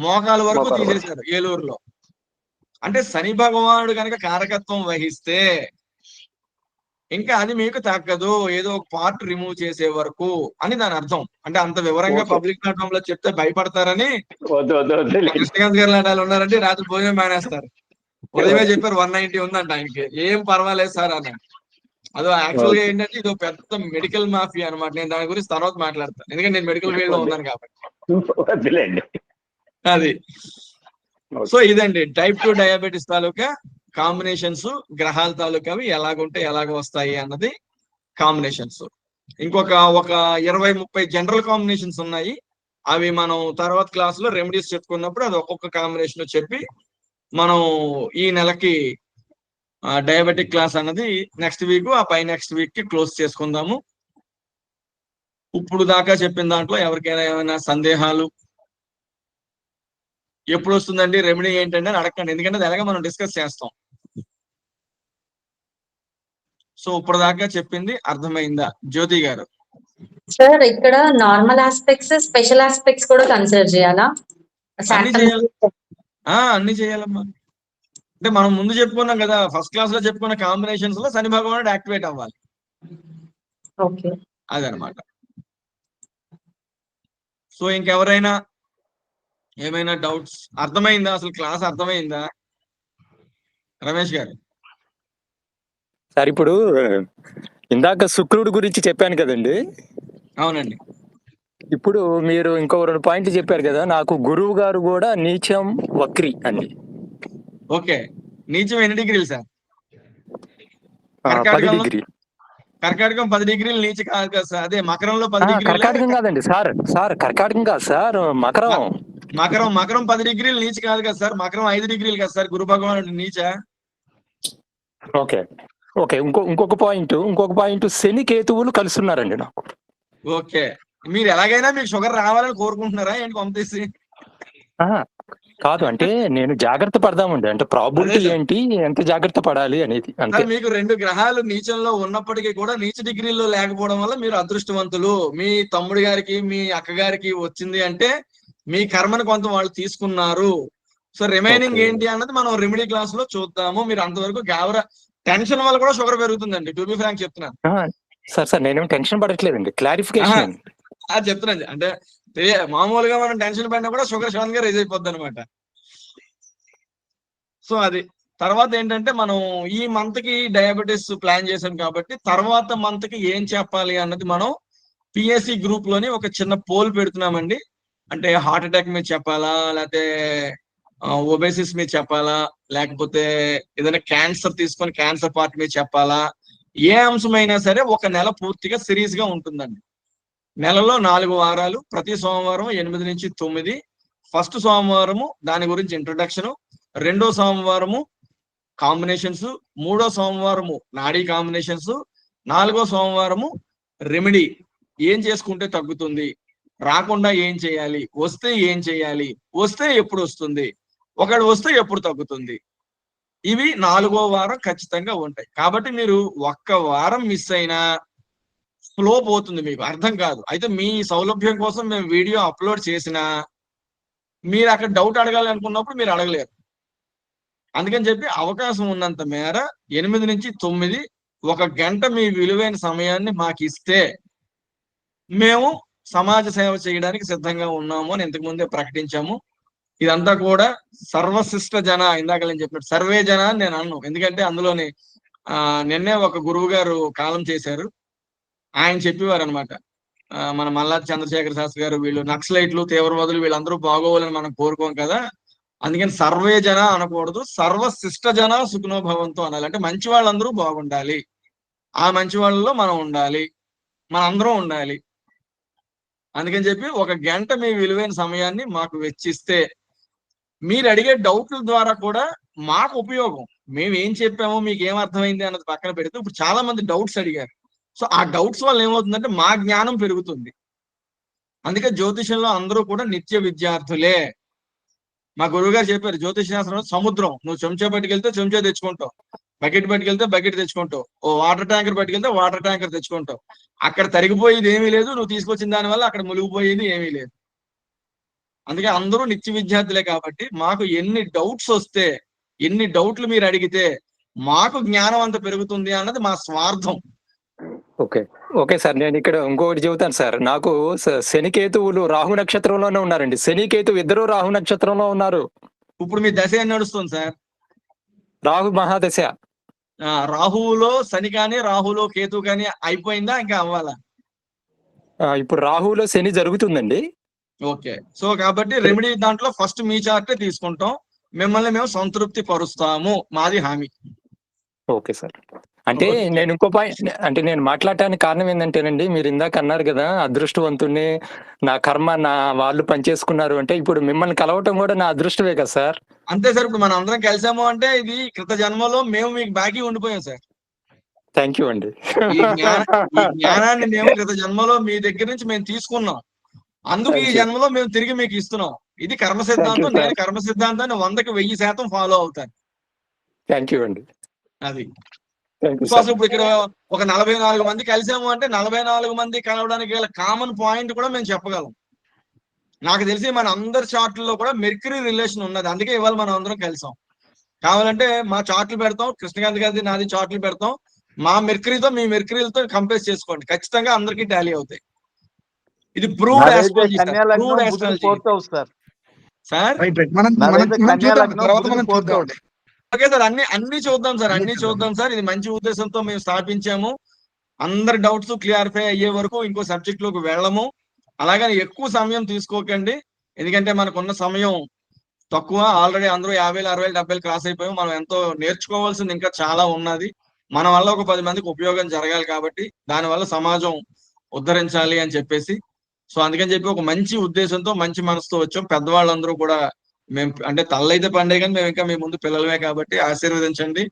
మోకాల వరకు తీసేశారు ఏలూరులో. అంటే శని భగవానుడు కనుక కారకత్వం వహిస్తే ఇంకా అది మీకు తగ్గదు, ఏదో ఒక పార్ట్ రిమూవ్ చేసే వరకు అని దాని అర్థం. అంటే అంత వివరంగా పబ్లిక్ ప్లాట్ఫామ్ లో చెప్తే భయపడతారని కృష్ణకాంత్ గారు లాంటి వాళ్ళు ఉన్నారంటే రాత్రి భోజనం మానేస్తారు. ఉదయమే చెప్పారు 190 ఉందంట ఆయనకి, ఏం పర్వాలేదు సార్ అన్న. అదో యాక్చువల్ గా ఏంటంటే ఇది పెద్ద మెడికల్ మాఫియా అనమాట. నేను దాని గురించి తర్వాత మాట్లాడతాను, ఎందుకంటే నేను మెడికల్ ఫీల్డ్ లో ఉన్నాను కాబట్టి. అది సో ఇదండి టైప్ 2 డయాబెటీస్ తాలూకా కాంబినేషన్స్, గ్రహాల తాలూకావి ఎలాగుంటే ఎలాగ వస్తాయి అన్నది కాంబినేషన్స్. ఇంకొక 20-30 జనరల్ కాంబినేషన్స్ ఉన్నాయి. అవి మనం తర్వాత క్లాస్ లో రెమెడీస్ చెప్పుకున్నప్పుడు అది ఒక్కొక్క కాంబినేషన్ చెప్పి మనం ఈ నెలకి డయాబెటిక్ క్లాస్ అన్నది నెక్స్ట్ వీక్, ఆ పై నెక్స్ట్ వీక్ కి క్లోజ్ చేసుకుందాము. ఇప్పుడు దాకా చెప్పిన దాంట్లో ఎవరికైనా ఏమైనా సందేహాలు, ఎప్పుడు వస్తుందండి రెమెడీ ఏంటంటే అని అడగండి, ఎందుకంటే అది ఎలాగ మనం డిస్కస్ చేస్తాం. సో ఇప్పుడు దాకా చెప్పింది అర్థమైందా జ్యోతి గారు? సార్ ఇక్కడ నార్మల్ ఆస్పెక్ట్స్, స్పెషల్ ఆస్పెక్ట్స్ కూడా కన్సిడర్ చేయాలా? అన్ని చేయాలమ్మా. అంటే మనం ముందు చెప్పుకున్నాం కదా, ఫస్ట్ క్లాస్ లో చెప్పుకున్న కాంబినేషన్స్ లో శని భగవానుడు యాక్టివేట్ అవ్వాలి. అదనమాట. సో ఇంకెవరైనా ఏమైనా డౌట్స్? అర్థమైందా అసలు క్లాస్? అర్థమైందా రమేష్ గారు? సార్ ఇప్పుడు ఇందాక శుక్రుడు గురించి చెప్పాను కదండి. అవునండి. ఇప్పుడు మీరు ఇంకో 2 పాయింట్లు చెప్పారు కదా, నాకు గురువు గారు కూడా నీచం వక్రి అని. ఓకే, నీచం ఎన్ని డిగ్రీలు సార్? 10 డిగ్రీలు. కర్కాటకం 10 డిగ్రీలు నీచ కాదు కదా సార్. అదే మకరంలో 10 డిగ్రీలు. కర్కాటకం కాదండి సార్ కర్కాటకం కాదు సార్, మకరం. మకరం 10 డిగ్రీలు నీచ కాదు కదా సార్. మకరం 5 డిగ్రీలు కదా సార్. గురు భగవానుడు నీచ. ఓకే ఇంకొక పాయింట్ శని కేతువులు కలుస్తున్నారండి నాకు. ఓకే, మీరు ఎలాగైనా మీకు షుగర్ రావాలని కోరుకుంటున్నారా ఏంటి పంపిసి? కాదు, అంటే నేను జాగ్రత్త పడదామండి, అంటే ప్రాబిలిటీ ఏంటి, ఎంత జాగ్రత్త పడాలి అనేది అంతే. మీకు 2 గ్రహాలు నీచంలో ఉన్నప్పటికీ కూడా నీచ డిగ్రీలో లేకపోవడం వల్ల మీరు అదృష్టవంతులు. మీ తమ్ముడి గారికి మీ అక్క గారికి వచ్చింది అంటే మీ కర్మను కొంత వాళ్ళు తీసుకున్నారు. సో రిమైనింగ్ ఏంటి అన్నది మనం రెమెడీ క్లాస్ లో చూద్దాము. మీరు అంతవరకు టెన్షన్ వల్ల కూడా షుగర్ పెరుగుతుందండి, టు బి ఫ్రాంక్ చెప్తున్నాను. సార్ నేనేం టెన్షన్ పడట్లేదండి, క్లారిఫికేషన్ చెప్తున్నాను. అంటే మామూలుగా మనం టెన్షన్ పడినా కూడా షుగర్ సడన్ గా రైజ్ అయిపోద్ది అనమాట. సో అది తర్వాత ఏంటంటే మనం ఈ మంత్ కి డయాబెటీస్ ప్లాన్ చేసాం కాబట్టి తర్వాత మంత్ కి ఏం చెప్పాలి అన్నది మనం పిఎస్సి గ్రూప్ లోని ఒక చిన్న పోల్ పెడుతున్నామండి. అంటే హార్ట్ అటాక్ మీద చెప్పాలా, లేకపోతే ఒబేసిస్ మీద చెప్పాలా, లేకపోతే ఏదైనా క్యాన్సర్ తీసుకొని క్యాన్సర్ పార్ట్ మీద చెప్పాలా, ఏ అంశమైనా సరే ఒక నెల పూర్తిగా సిరీస్ గా ఉంటుందండి. నెలలో 4 వారాలు, ప్రతి సోమవారం 8 నుంచి 9. ఫస్ట్ సోమవారము దాని గురించి ఇంట్రొడక్షన్, 2వ సోమవారము కాంబినేషన్స్, 3వ సోమవారము నాడీ కాంబినేషన్స్, 4వ సోమవారము రెమెడీ, ఏం చేసుకుంటే తగ్గుతుంది, రాకుండా ఏం చేయాలి, వస్తే ఏం చేయాలి, వస్తే ఎప్పుడు వస్తుంది, ఒకడు వస్తే ఎప్పుడు తగ్గుతుంది. ఇవి 4వ వారం ఖచ్చితంగా ఉంటాయి. కాబట్టి మీరు ఒక్క వారం మిస్ అయినా ఫ్లో పోతుంది, మీకు అర్థం కాదు. అయితే మీ సౌలభ్యం కోసం మేము వీడియో అప్లోడ్ చేసినా మీరు అక్కడ డౌట్ అడగాలి అనుకున్నప్పుడు మీరు అడగలేరు. అందుకని చెప్పి అవకాశం ఉన్నంత మేర 8 నుంచి 9 1 గంట మీ విలువైన సమయాన్ని మాకు ఇస్తే మేము సమాజ సేవ చేయడానికి సిద్ధంగా ఉన్నాము అని ఇంతకు ముందే ప్రకటించాము. ఇదంతా కూడా సర్వశిష్ట జన, ఇందాక నేను చెప్పినట్టు సర్వే జన అని నేను అన్నాను. ఎందుకంటే అందులోని నిన్నే ఒక గురువు గారు కాలం చేశారు. ఆయన చెప్పేవారు అనమాట, మన మల్లాది చంద్రశేఖర శాస్త్రి గారు, వీళ్ళు నక్సలైట్లు తీవ్రవాదులు వీళ్ళందరూ బాగోవాలని మనం కోరుకోం కదా, అందుకని సర్వే జన అనకూడదు, సర్వశిష్ట జన సుఖనోభవంతో అనాలి. అంటే మంచి వాళ్ళందరూ బాగుండాలి, ఆ మంచి వాళ్ళలో మనం ఉండాలి, మనందరం ఉండాలి. అందుకని చెప్పి 1 గంట మీ విలువైన సమయాన్ని మాకు వెచ్చిస్తే మీరు అడిగే డౌట్ల ద్వారా కూడా మాకు ఉపయోగం. మేము ఏం చెప్పామో మీకు ఏం అర్థమైంది అన్నది పక్కన పెడితే ఇప్పుడు చాలా మంది డౌట్స్ అడిగారు. సో ఆ డౌట్స్ వల్ల ఏమవుతుందంటే మా జ్ఞానం పెరుగుతుంది. అందుకే జ్యోతిషంలో అందరూ కూడా నిత్య విద్యార్థులే. మా గురువు గారు చెప్పారు, జ్యోతిష శాస్త్రం సముద్రం, నువ్వు చెంచా పట్టుకెళ్తే చెంచా తెచ్చుకుంటావు, బకెట్ పట్టుకెళ్తే బకెట్ తెచ్చుకుంటావు, ఓ వాటర్ ట్యాంకర్ పట్టుకెళ్తే వాటర్ ట్యాంకర్ తెచ్చుకుంటావు. అక్కడ తరిగిపోయేది ఏమీ లేదు, నువ్వు తీసుకొచ్చిన దానివల్ల అక్కడ మునిగిపోయేది ఏమీ లేదు. అందుకే అందరూ నిత్య విద్యార్థులే. కాబట్టి మాకు ఎన్ని డౌట్స్ వస్తే, ఎన్ని డౌట్లు మీరు అడిగితే మాకు జ్ఞానం అంత పెరుగుతుంది అన్నది మా స్వార్థం. ఓకే సార్, నేను ఇక్కడ ఇంకొకటి చెబుతాను సార్. నాకు శనికేతువులు రాహు నక్షత్రంలోనే ఉన్నారండి. శనికేతువు ఇద్దరు రాహు నక్షత్రంలో ఉన్నారు. ఇప్పుడు మీ దశ ఏం నడుస్తుంది సార్? రాహు మహాదశ. రాహువులో శని కానీ రాహులో కేతు కానీ అయిపోయిందా, ఇంకా అవ్వాలా? ఇప్పుడు రాహులో శని జరుగుతుందండి. ఓకే, సో కాబట్టి రెమెడీ దాంట్లో ఫస్ట్ మీ చార్టే తీసుకుంటాం, మిమ్మల్ని మేము సంతృప్తి పరుస్తాము, మాది హామీ. Okay sir. అంటే నేను ఇంకో పాయింట్, అంటే నేను మాట్లాడటానికి కారణం ఏంటంటేనండి, మీరు ఇందాక అన్నారు కదా అదృష్టవంతుణ్ణి, నా కర్మ నా వాళ్ళు పనిచేసుకున్నారు అంటే, ఇప్పుడు మిమ్మల్ని కలవటం కూడా నా అదృష్టమే కదా సార్. అంతే సార్, ఇప్పుడు మనం అందరం కలిసాము అంటే ఇది కృత జన్మలో మేము మీకు బాకీ ఉండిపోయాం సార్. థ్యాంక్ యూ అండి. ఈ జ్ఞానాన్ని మేము కృత జన్మలో మీ దగ్గర నుంచి మేము తీసుకున్నాం, అందుకు ఈ జన్మలో మేము తిరిగి మీకు ఇస్తున్నాం. ఇది కర్మ సిద్ధాంతం. నేను కర్మ సిద్ధాంతాన్ని 100కి 1000% ఫాలో అవుతాను. థ్యాంక్ యూ అండి. అది ఇప్పుడు ఇక్కడ ఒక 44 మంది కలిసాము అంటే 44 మంది కలవడానికి గల కామన్ పాయింట్ కూడా మేము చెప్పగలం. నాకు తెలిసి మన అందరి చార్ట్లలో కూడా మెర్క్యూరీ రిలేషన్ ఉన్నది, అందుకే ఇవాళ మనం అందరం కలిసాం. కావాలంటే మా చార్ట్లు పెడతాం, కృష్ణకాంత్ గారి నాది చార్ట్లు పెడతాం, మా మెర్క్యూరీతో మీ మెర్క్యూరీలతో కంపేర్ చేసుకోండి, ఖచ్చితంగా అందరికీ టాలీ అవుతాయి. ఇది proved astrology sir. Okay sir, అన్ని చూద్దాం సార్, అన్ని చూద్దాం సార్. ఇది మంచి ఉద్దేశంతో మేము స్థాపించాము. అందరి డౌట్స్ క్లియర్ఫై అయ్యే వరకు ఇంకో సబ్జెక్ట్ లోకి వెళ్ళము. అలాగని ఎక్కువ సమయం తీసుకోకండి, ఎందుకంటే మనకున్న సమయం తక్కువ. ఆల్రెడీ అందరూ 50,000, 60,000, 70,000 క్రాస్ అయిపోయాం. మనం ఎంతో నేర్చుకోవాల్సింది ఇంకా చాలా ఉన్నది. మన వల్ల ఒక 10 మందికి ఉపయోగం జరగాలి కాబట్టి, దానివల్ల సమాజం ఉద్ధరించాలి అని చెప్పేసి, సో అందుకని చెప్పి ఒక మంచి ఉద్దేశంతో మంచి మనసుతో వచ్చాం. పెద్దవాళ్ళందరూ కూడా మేము అంటే తల్లైతే పండే కానీ మేము ఇంకా మీ ముందు పిల్లలమే కాబట్టి ఆశీర్వదించండి.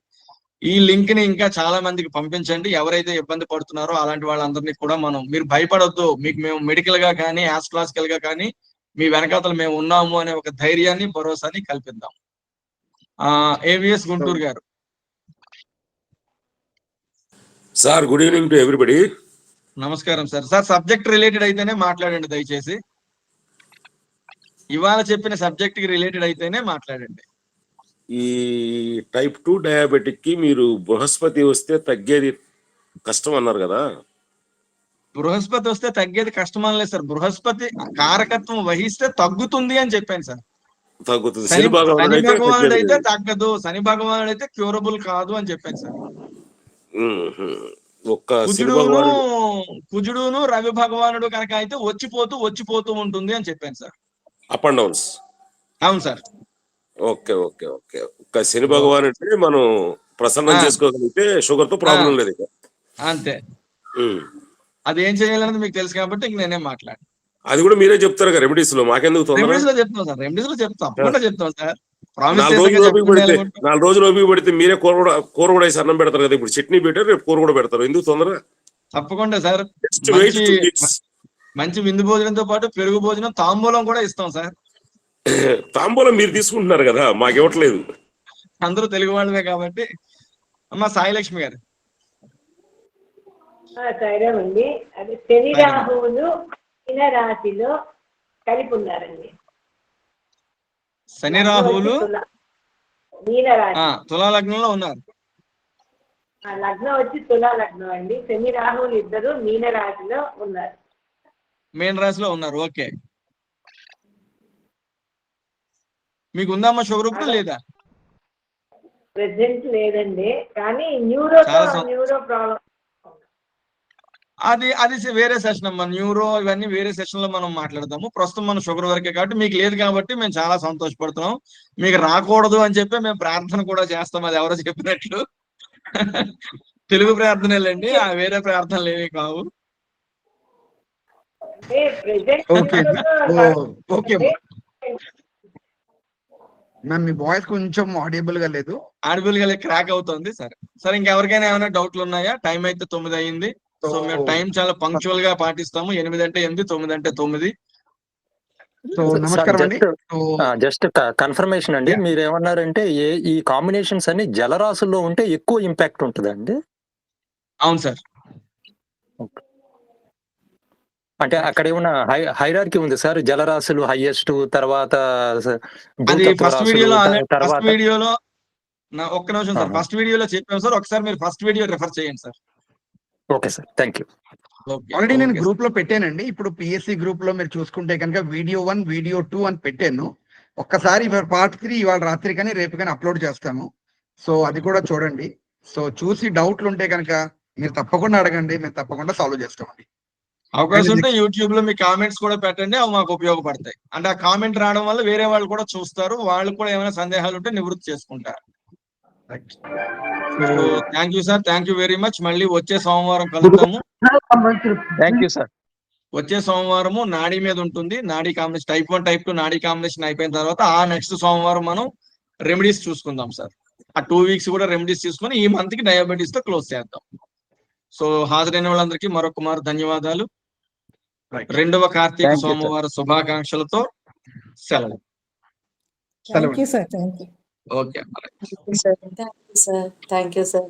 ఈ లింక్ ని ఇంకా చాలా మందికి పంపించండి. ఎవరైతే ఇబ్బంది పడుతున్నారో అలాంటి వాళ్ళందరినీ కూడా మీరు భయపడొద్దు. మీకు మేము మెడికల్ గా కానీ ఆస్ట్రాలజికల్ గా కానీ మీ వెనకాతలు మేము ఉన్నాము అనే ఒక ధైర్యాన్ని, భరోసాని కల్పిద్దాం. ఏవిఎస్ గుంటూరు గారు. Sir good evening to everybody. నమస్కారం సార్. సార్ సబ్జెక్ట్ రిలేటెడ్ అయితేనే మాట్లాడండి దయచేసి. ఇవాళ చెప్పిన సబ్జెక్ట్ కి రిలేటెడ్ అయితేనే మాట్లాడండి. ఈ టైప్ 2 డయాబెటిక్ కి మీరు బృహస్పతి వస్తే తగ్గేది కష్టం అన్నారు కదా. బృహస్పతి వస్తే తగ్గేది కష్టం అనలేదు సార్. బృహస్పతి కారకత్వం వహిస్తే తగ్గుతుంది అని చెప్పాను సార్. తగ్గుతుంది. శని భగవానుడు అయితే తగ్గదు, శని భగవానుడు అయితే క్యూరబుల్ కాదు అని చెప్పాను సార్. కుజుడును రవి భగవానుడు కనుక అయితే వచ్చిపోతూ ఉంటుంది అని చెప్పాను సార్. Up and downs. అవును సార్. Okay okay okay. ఒక శని భగవాన్ అంటే మనం ప్రసన్నం చేసుకోగలిగితే షుగర్ తో ప్రాబ్లం లేదు ఇక. అంతే. అది ఏం చేయాలన్నది మీకు తెలుసు కాబట్టి ఇంక నేనేం మాట్లాడు. అది కూడా మీరే చెప్తారు కదా రెమెడీస్ లో. మాకెందుకు తొందర? రెమెడీస్ లో చెప్తాం సార్. రెమెడీస్ లో చెప్తాం సార్. 4 రోజులు ఓపిక పడితే మీరే కూర కూడా వేసి అన్నం పెడతారు కదా. ఇప్పుడు చట్నీ పెట్టారు, రేపు కూర కూడా పెడతారు. ఎందుకు తొందర? తప్పకుండా సార్. మంచి విందు భోజనంతో పాటు పెరుగు భోజనం, తాంబూలం కూడా ఇస్తాం సార్. తాంబూలం మీరు తీసుకుంటున్నారు కదా, మాకు ఇవ్వట్లేదు. అందరూ తెలుగు వాళ్ళమే కాబట్టి. అమ్మ సాయిలక్ష్మి గారు. సరేనండి. అది శని రాహువులు మీనరాశిలో కలిపి ఉన్నారండి. శని రాహువులు మీనరాశి తులా లగ్నంలో ఉన్నారు. లగ్నం వచ్చి తులా లగ్నం అండి. శని రాహువులు ఇద్దరు మీనరాశిలో ఉన్నారు. మీన రాశిలో ఉన్నారు. ఓకే. మీకు ఉందమ్మా షుగర్ ఇప్పుడు లేదా? ప్రెసెంట్ లేదండి, కానీ న్యూరో ప్రాబ్లం అది వేరే సెషన్ అమ్మా. న్యూరో ఇవన్నీ వేరే సెషన్ లో మనం మాట్లాడదాము. ప్రస్తుతం మనం షుగర్ వరకే కాబట్టి మీకు లేదు కాబట్టి మేము చాలా సంతోషపడుతున్నాం. మీకు రాకూడదు అని చెప్పి మేము ప్రార్థన కూడా చేస్తాం. అది ఎవరో చెప్పినట్లు తెలుగు ప్రార్థనలండి, వేరే ప్రార్థనలు ఏమీ కావు. మ్యామ్ మీ వాయిస్ కొంచెం ఆడియబుల్ గా లేదు. ఆడిబుల్ గా క్రాక్ అవుతుంది. సరే సరే. ఇంకెవరికైనా ఏమైనా డౌట్లు ఉన్నాయా? టైం అయితే 9 అయింది. సో మేము టైం చాలా పంక్చువల్ గా పాటిస్తాము. 8 అంటే 8, 9 అంటే 9. జస్ట్ కన్ఫర్మేషన్ అండి. మీరు ఏమన్నారంటే ఈ కాంబినేషన్స్ అన్ని జలరాశుల్లో ఉంటే ఎక్కువ ఇంపాక్ట్ ఉంటుందండి? అవును సార్. అంటే అక్కడ ఏమన్నా హైరార్కీ ఉంది సార్? జలరాశులు హైయెస్ట్, తర్వాత ఫస్ట్ వీడియోలో ఒక్క నిమిషం సార్. ఫస్ట్ వీడియోలో చెప్పాము సార్. ఒకసారి మీరు ఫస్ట్ వీడియో రిఫర్ చేయండి sir. Okay sir, thank you. Already నేను గ్రూప్ లో పెట్టానండి. ఇప్పుడు పిఎస్సి గ్రూప్ లో మీరు చూసుకుంటే కనుక వీడియో 1, వీడియో 2 అని పెట్టాను. ఒక్కసారి పార్ట్ 3 ఇవాళ రాత్రి కానీ రేపు కానీ అప్లోడ్ చేస్తాము. సో అది కూడా చూడండి. సో చూసి డౌట్లు ఉంటే కనుక మీరు తప్పకుండా అడగండి, మేము తప్పకుండా సాల్వ్ చేస్తామండి. అవకాశం ఉంటే యూట్యూబ్ లో మీ కామెంట్స్ కూడా పెట్టండి, అవి మాకు ఉపయోగపడతాయి. అంటే ఆ కామెంట్ రావడం వల్ల వేరే వాళ్ళు కూడా చూస్తారు, వాళ్ళు కూడా ఏమైనా సందేహాలు ఉంటే నివృత్తి చేసుకుంటారు. Thank you sir. Thank you very much. మళ్ళీ వచ్చే సోమవారం కలుద్దాము. Thank you sir. వచ్చే సోమవారము నాడీ మీద ఉంటుంది. నాడీ కాంబినేషన్ టైప్ 1, టైప్ 2 నాడీ కాంబినేషన్ అయిపోయిన తర్వాత ఆ నెక్స్ట్ సోమవారం మనం రెమెడీస్ చూసుకుందాం సార్. ఆ 2 వీక్స్ కూడా రెమెడీస్ తీసుకుని ఈ మంత్ కి డయాబెటీస్ తో క్లోజ్ చేద్దాం. సో హాజరైన వాళ్ళందరికీ మరొక ధన్యవాదాలు. 2వ కార్తీక సోమవార శుభాకాంక్షలతో సెలవు. Thank you sir. Okay. Thank you sir.